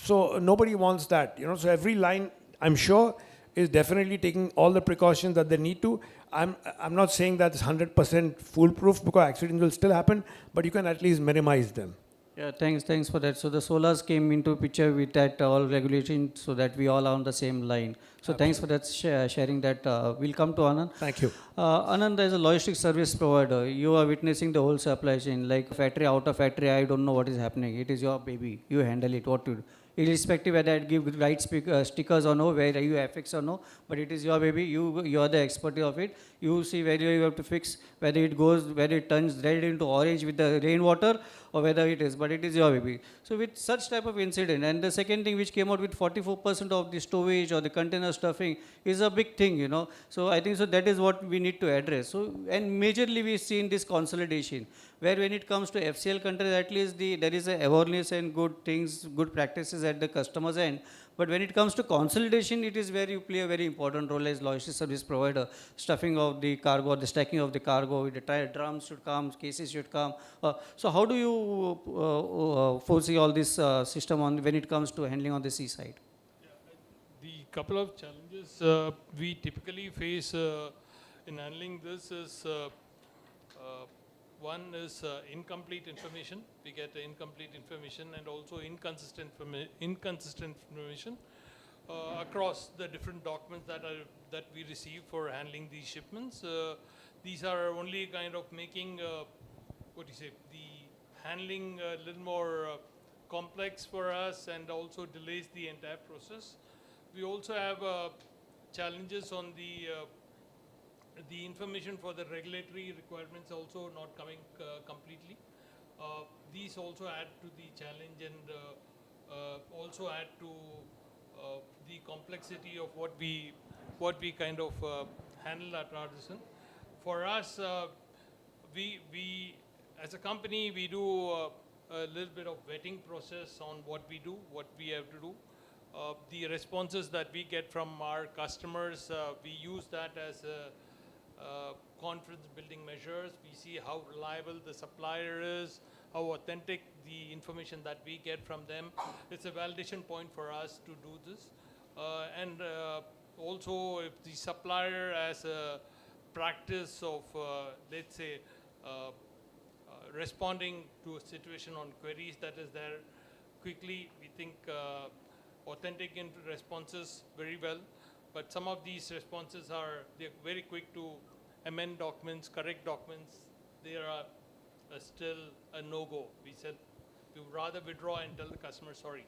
Speaker 11: So nobody wants that, So every line, I'm sure, is definitely taking all the precautions that they need to. I'm not saying that's 100% foolproof because accidents will still happen, but you can at least minimize them.
Speaker 9: Yeah, thanks for that. So the SOLAS came into picture with that all regulation so that we all are on the same line. So thanks for that sharing that. We'll come to Anand.
Speaker 11: Thank you.
Speaker 9: Anand, as a logistics service provider, you are witnessing the whole supply chain, like factory, out of factory, I don't know what is happening. It is your baby. You handle it, what to do. Irrespective whether I give right stickers or no, whether you affix or no, but it is your baby, you are the expert of it. You see whether you have to fix, whether it turns red into orange with the rainwater or whether it is, but it is your baby. So with such type of incident, and the second thing which came out with 44% of the stowage or the container stuffing is a big thing, So I think so that is what we need to address. So, and majorly we see in this consolidation, where when it comes to FCL countries, at least there is a awareness and good things, good practices at the customer's end. But when it comes to consolidation, it is where you play a very important role as logistics service provider. Stuffing of the cargo, the stacking of the cargo, the drums should come, cases should come. So how do you foresee all this system when it comes to handling on the seaside?
Speaker 10: The couple of challenges we typically face in handling this is one is incomplete information. We get incomplete information and also inconsistent information across the different documents that we receive for handling these shipments. These are only kind of making the handling a little more complex for us and also delays the entire process. We also have challenges on the information for the regulatory requirements also not coming completely. These also add to the challenge and also add to the complexity of what we kind of handle that transition. For us, we as a company, we do a little bit of vetting process on what we do, what we have to do. The responses that we get from our customers, we use that as confidence building measures. We see how reliable the supplier is, how authentic the information that we get from them. It's a validation point for us to do this. And also, if the supplier has a practice of, let's say, responding to a situation on queries that is there quickly, we think authentic responses very well. But some of these responses they're very quick to amend documents, correct documents. They are still a no-go. We said we would rather withdraw and tell the customer sorry.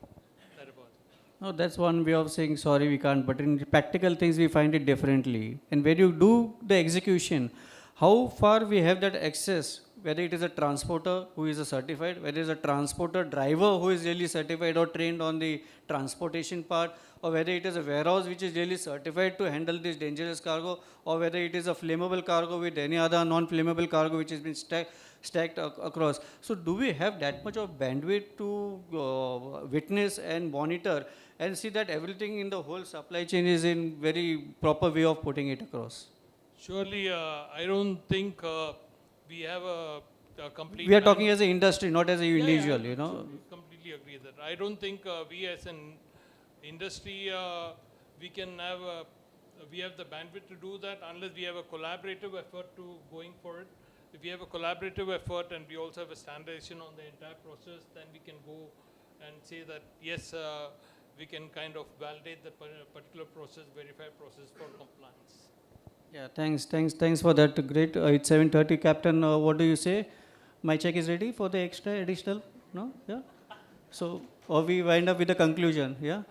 Speaker 10: That about it.
Speaker 9: No, that's one way of saying sorry, we can't. But in practical things, we find it differently. And when you do the execution, how far we have that access, whether it is a transporter who is a certified, whether it is a transporter driver who is really certified or trained on the transportation part, or whether it is a warehouse which is really certified to handle this dangerous cargo, or whether it is a flammable cargo with any other non-flammable cargo which has been stacked across. So do we have that much of bandwidth to witness and monitor and see that everything in the whole supply chain is in very proper way of putting it across?
Speaker 10: Surely, I don't think we have a complete...
Speaker 9: We are talking as an industry, not as an individual,
Speaker 10: yeah,
Speaker 9: you know.
Speaker 10: Completely agree with that. I don't think we as an industry, we have the bandwidth to do that unless we have a collaborative effort to going for it. If we have a collaborative effort and we also have a standardization on the entire process, then we can go and say that, yes, we can kind of validate the particular process, verify process for compliance.
Speaker 9: Yeah, thanks for that. Great. It's 7:30, Captain. What do you say? My check is ready for the additional? No? Yeah? So, or we wind up with a conclusion, yeah?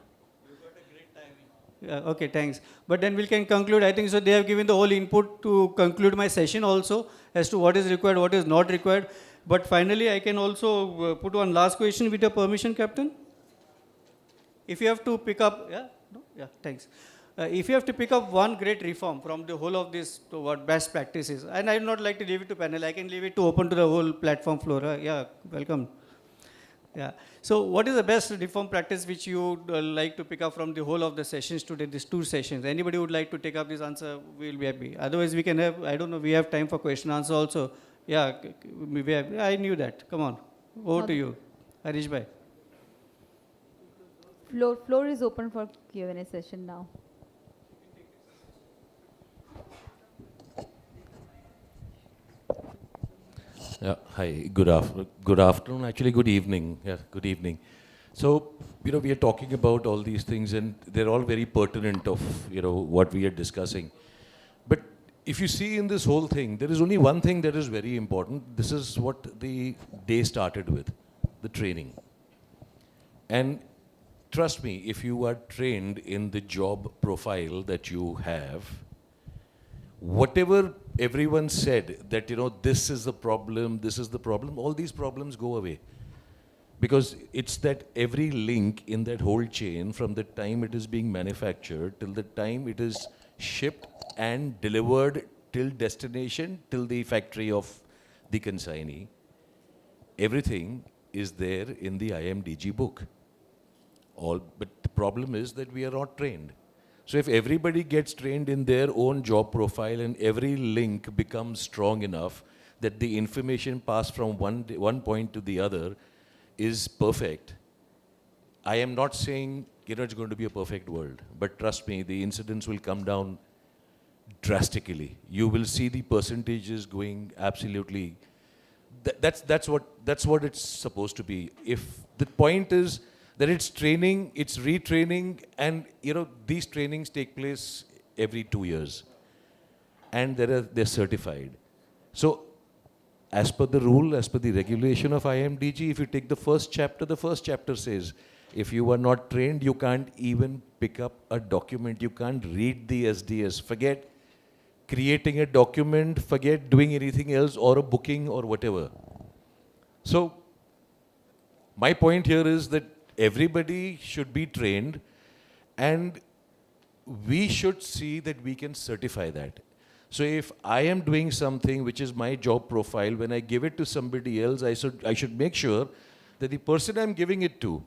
Speaker 2: You got a great timing.
Speaker 9: Yeah, okay, thanks. But then we can conclude. I think so they have given the whole input to conclude my session also as to what is required, what is not required. But finally, I can also put one last question with your permission, Captain. If you have to pick up, yeah? No? Yeah, thanks. If you have to pick up one great reform from the whole of this to what best practices, and I would not like to leave it to panel, I can leave it to open to the whole platform floor. Yeah, welcome. Yeah. So what is the best reform practice which you would like to pick up from the whole of the sessions today, these two sessions? Anybody would like to take up this answer, we'll be happy. Otherwise we can have, I don't know, we have time for question answer also. Yeah, I knew that. Come on. Over to you. Harish bhai.
Speaker 1: Floor is open for Q&A session now.
Speaker 15: Yeah, hi, good afternoon, actually good evening, yeah, good evening. So, we are talking about all these things and they're all very pertinent of, what we are discussing. But if you see in this whole thing, there is only one thing that is very important. This is what the day started with, the training. And trust me, if you are trained in the job profile that you have, whatever everyone said that, this is the problem, all these problems go away. Because it's that every link in that whole chain from the time it is being manufactured till the time it is shipped and delivered till destination, till the factory of the consignee, everything is there in the IMDG book. But the problem is that we are not trained. So if everybody gets trained in their own job profile and every link becomes strong enough that the information passed from one point to the other is perfect, I am not saying it's going to be a perfect world, but trust me, the incidents will come down drastically. You will see the percentages going absolutely. That's what it's supposed to be. If the point is that it's training, it's retraining, and these trainings take place every 2 years, and they're certified. So, as per the rule, as per the regulation of IMDG, if you take the first chapter says, if you are not trained, you can't even pick up a document, you can't read the SDS. Forget creating a document, forget doing anything else or a booking or whatever. So, my point here is that everybody should be trained and we should see that we can certify that. So if I am doing something which is my job profile, when I give it to somebody else, I should make sure that the person I'm giving it to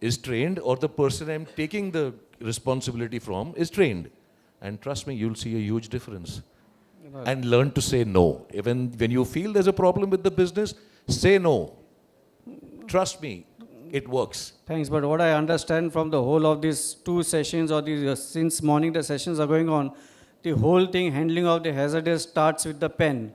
Speaker 15: is trained, or the person I'm taking the responsibility from is trained. And trust me, you'll see a huge difference. And learn to say no. Even when you feel there's a problem with the business, say no. Trust me, it works.
Speaker 9: Thanks, but what I understand from the whole of these 2 sessions, or these since morning the sessions are going on, the whole thing, handling of the hazardous, starts with the pen,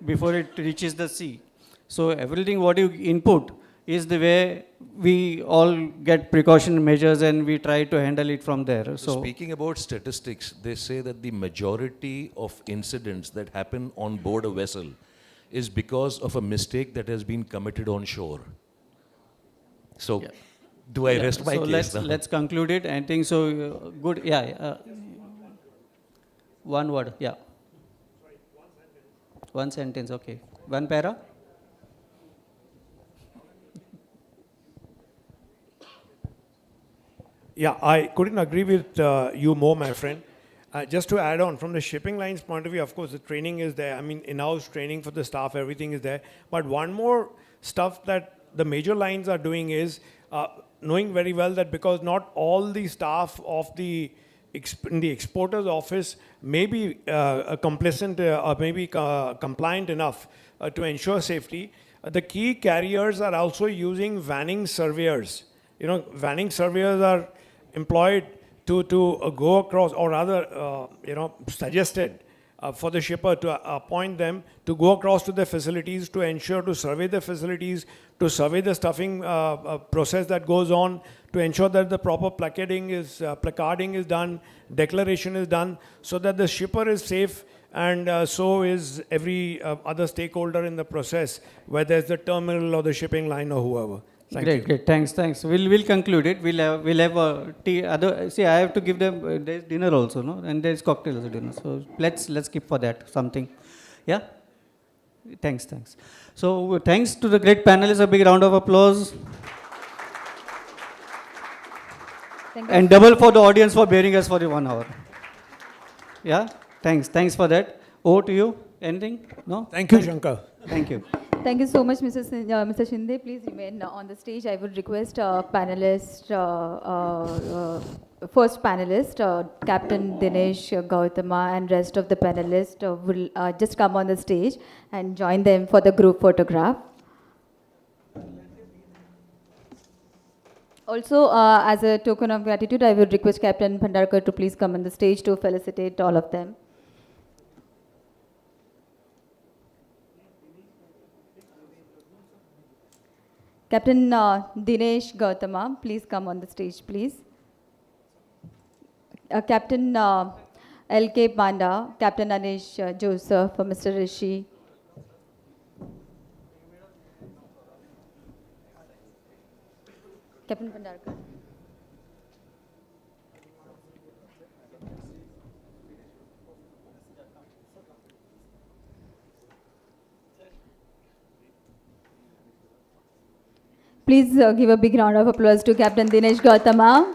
Speaker 9: before it reaches the sea. So everything what you input is the way we all get precaution measures and we try to handle it from there.
Speaker 15: So speaking about statistics, they say that the majority of incidents that happen on board a vessel is because of a mistake that has been committed on shore. So, do I rest my case now?
Speaker 9: Let's conclude it. I think so. Good. Yeah. One word. Yeah. One sentence. Okay. One para.
Speaker 11: Yeah, I couldn't agree with you more, my friend. Just to add on, from the shipping lines point of view, of course, the training is there. I mean, in-house training for the staff, everything is there. But one more stuff that the major lines are doing is knowing very well that because not all the staff of in the exporter's office may be complacent or maybe compliant enough to ensure safety. The key carriers are also using vanning surveyors. Vanning surveyors are employed to go across, or rather, suggested for the shipper to appoint them to go across to the facilities to ensure to survey the facilities, to survey the stuffing process that goes on, to ensure that the proper placarding is done, declaration is done, so that the shipper is safe, and so is every other stakeholder in the process, whether it's the terminal or the shipping line or whoever.
Speaker 9: Great. Thanks. We'll conclude it. We'll have a tea. See, I have to give them. There's dinner also, no, and there's cocktail also dinner. So let's keep for that something. Yeah. Thanks. So thanks to the great panelists. A big round of applause. And double for the audience for bearing us for the 1 hour. Yeah. Thanks for that. Over to you. Anything? No.
Speaker 11: Thank you, Shankar.
Speaker 9: Thank you.
Speaker 1: Thank you so much, Mr. Shinde. Please remain on the stage. I would request first panelist, Captain Dinesh Gautama, and rest of the panelists will just come on the stage and join them for the group photograph. Also, as a token of gratitude, I would request Captain Bhandarkar to please come on the stage to felicitate all of them. Captain Dinesh Gautama, please come on the stage, please. Captain L.K. Panda, Captain Anish Joseph, Mr. Rishi. Captain Bhandarkar. Please give a big round of applause to Captain Dinesh Gautama.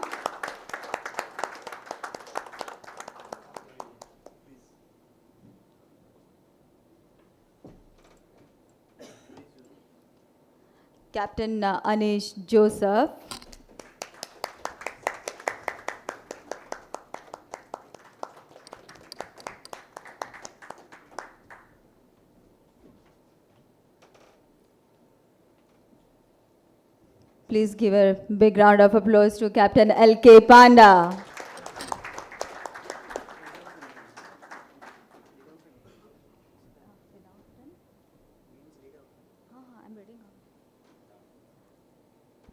Speaker 1: Captain Anish Joseph. Please give a big round of applause to Captain L.K. Panda.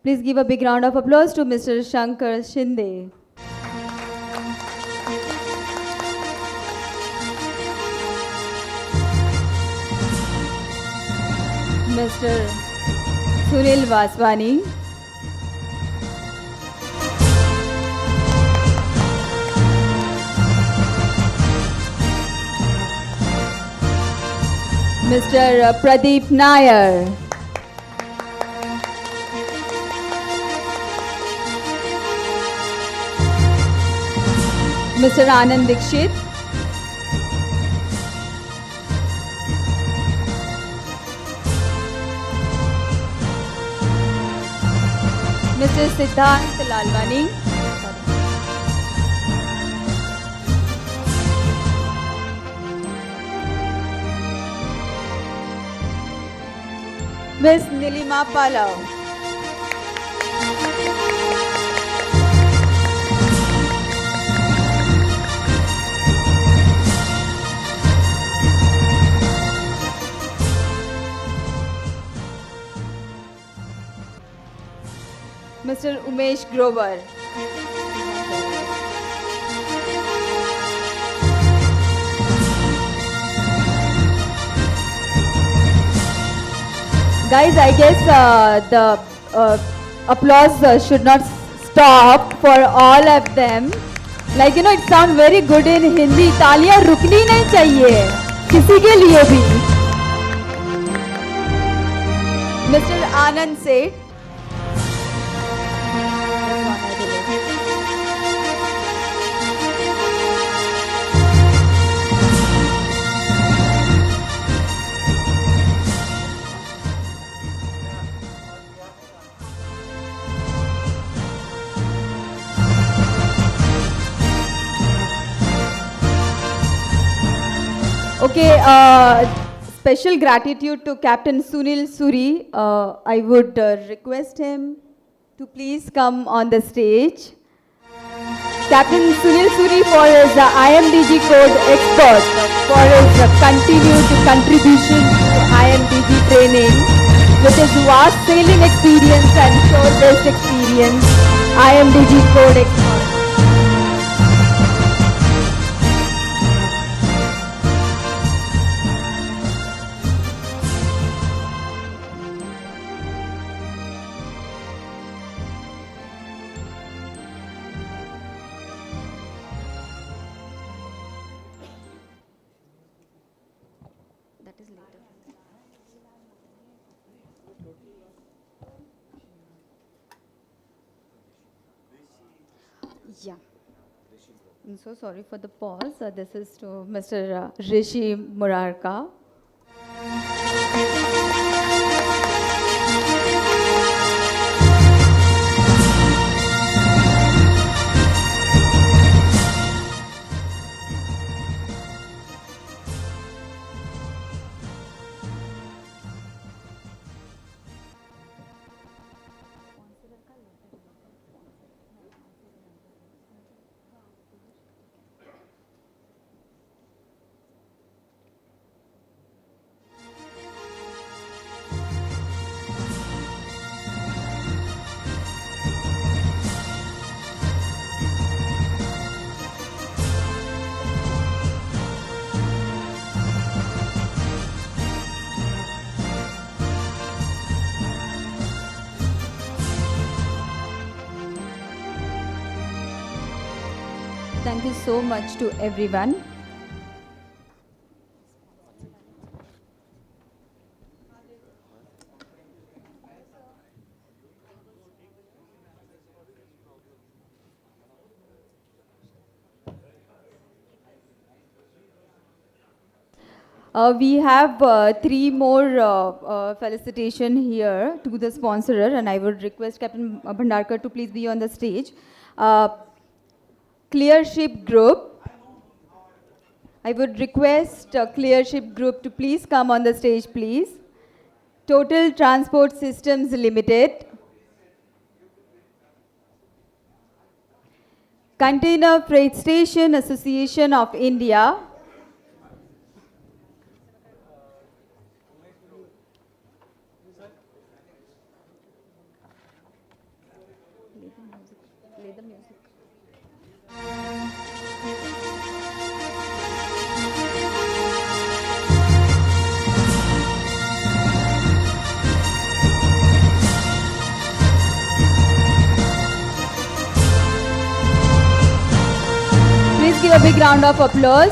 Speaker 1: Please give a big round of applause to Mr. Shankar Shinde. Mr. Sunil Vaswani. Mr. Pradeep Nair. Mr. Anand Dikshit. Mr. Siddhant Lalwani. Ms. Nilima Palav. Mr. Umesh Grover. Guys, I guess the applause should not stop for all of them. Like, you know, it sounds very good in Hindi. तालियां रुकनी नहीं चाहिए किसी के लिए भी. Mr. Anand Seth. Okay, special gratitude to Captain Sunil Suri. I would request him to please come on the stage. Captain Sunil Suri for his IMDG code expert, for his continued contribution to IMDG training. With his vast sailing experience and shore-based experience, IMDG code expert. Yeah. I'm so sorry for the pause. This is to Mr. Rishi Murarka. Thank you so much to everyone. We have three more felicitation here to the sponsorer, and I would request Captain Bhandarkar to please be on the stage. Clearship Group. I would request Clearship Group to please come on the stage, please. Total Transport Systems Limited. Container Freight Station Association of India. Play the music. Please give a big round of applause.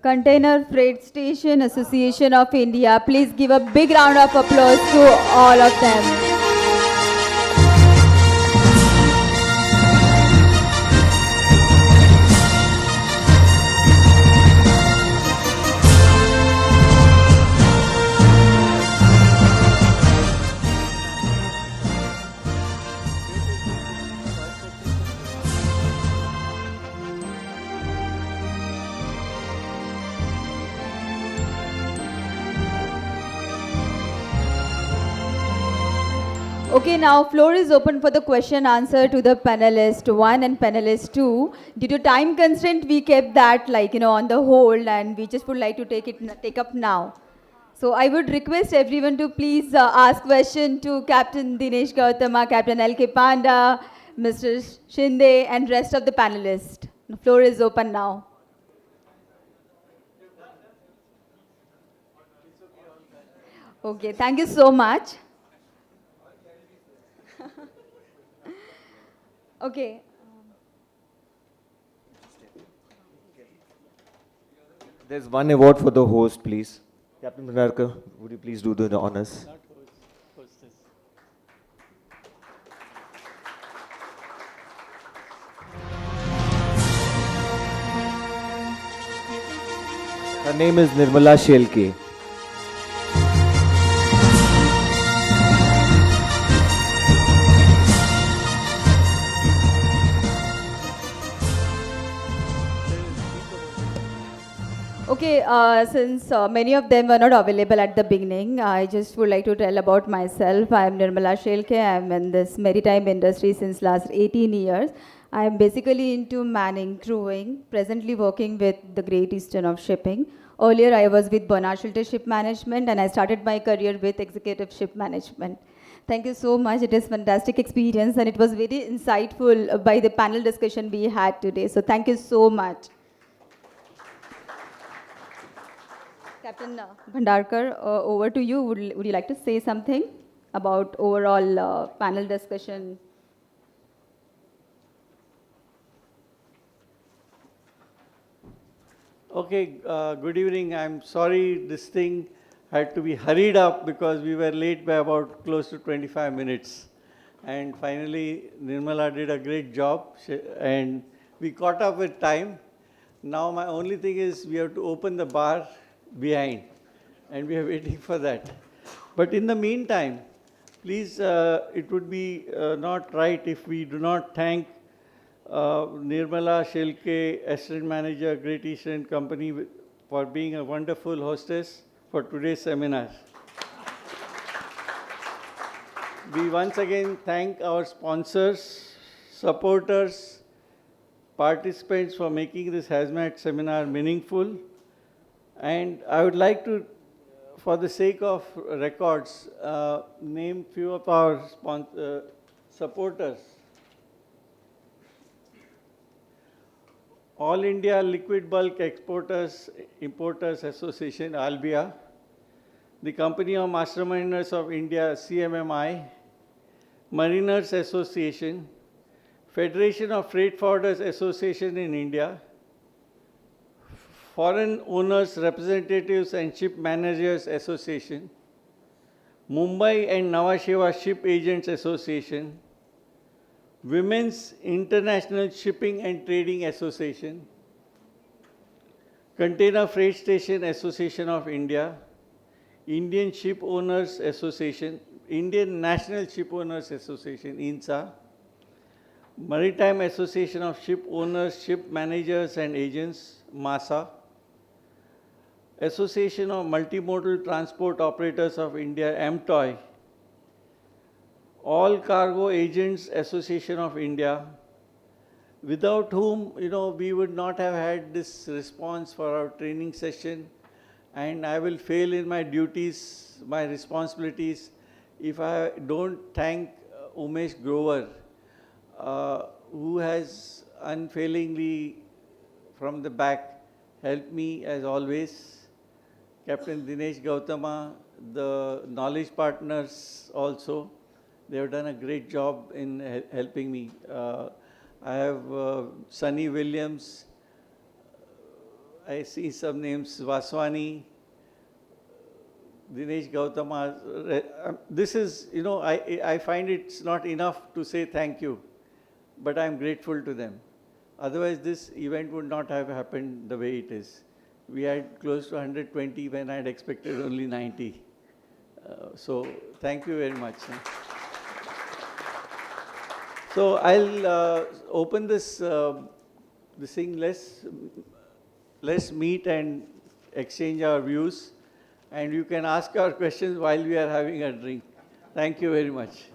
Speaker 1: Container Freight Station Association of India. Please give a big round of applause to all of them. Okay, now floor is open for the question answer to the panelist 1 and panelist 2. Due to time constraint, we kept that on the hold, and we just would like to take up now. So I would request everyone to please ask question to Captain Dinesh Gautama, Captain L.K. Panda, Mr. Shinde, and rest of the panelists. The floor is open now. Okay, thank you so much. Okay.
Speaker 16: There's one award for the host, please. Captain Bhandarkar, would you please do the honors?
Speaker 2: Not hostess.
Speaker 16: Her name is Nirmala Shelke.
Speaker 1: Okay, since many of them were not available at the beginning, I just would like to tell about myself. I am Nirmala Shelke. I am in this maritime industry since last 18 years. I am basically into manning, crewing, presently working with the Great Eastern of Shipping. Earlier, I was with Bernard Schulte Ship Management, and I started my career with Executive Ship Management. Thank you so much. It is fantastic experience, and it was very insightful by the panel discussion we had today. So thank you so much. Captain Bhandarkar, over to you. Would you like to say something about overall panel discussion?
Speaker 2: Okay, good evening. I'm sorry this thing had to be hurried up because we were late by about close to 25 minutes. And finally, Nirmala did a great job and we caught up with time. Now my only thing is we have to open the bar behind, and we are waiting for that. But in the meantime, please, it would be not right if we do not thank Nirmala Shelke, Assistant Manager, Great Eastern Company, for being a wonderful hostess for today's seminar. We once again thank our sponsors, supporters, participants for making this Hazmat seminar meaningful. And I would like to, for the sake of records, name few of our supporters. All India Liquid Bulk Exporters Importers Association, ALBIA, the Company of Masterminders of India, CMMI, Mariners Association, Federation of Freight Forwarders Association in India, Foreign Owners Representatives and Ship Managers Association, Mumbai and Nhava Sheva Ship Agents Association, Women's International Shipping and Trading Association, Container Freight Station Association of India, Indian Ship Owners Association, Indian National Ship Owners Association, INSA, Maritime Association of Ship Owners, Ship Managers and Agents, MASA, Association of Multimodal Transport Operators of India, AMTOI, All Cargo Agents Association of India, without whom, we would not have had this response for our training session, and I will fail in my duties, my responsibilities, if I don't thank Umesh Grover, who has unfailingly from the back helped me as always. Captain Dinesh Gautama, the knowledge partners also, they have done a great job in helping me. I have Sunny Williams, I see some names, Vaswani, Dinesh Gautama. This is, I find it's not enough to say thank you, but I'm grateful to them. Otherwise, this event would not have happened the way it is. We had close to 120 when I had expected only 90. So thank you very much. So I'll open this thing. Let's meet and exchange our views. And you can ask our questions while we are having a drink. Thank you very much.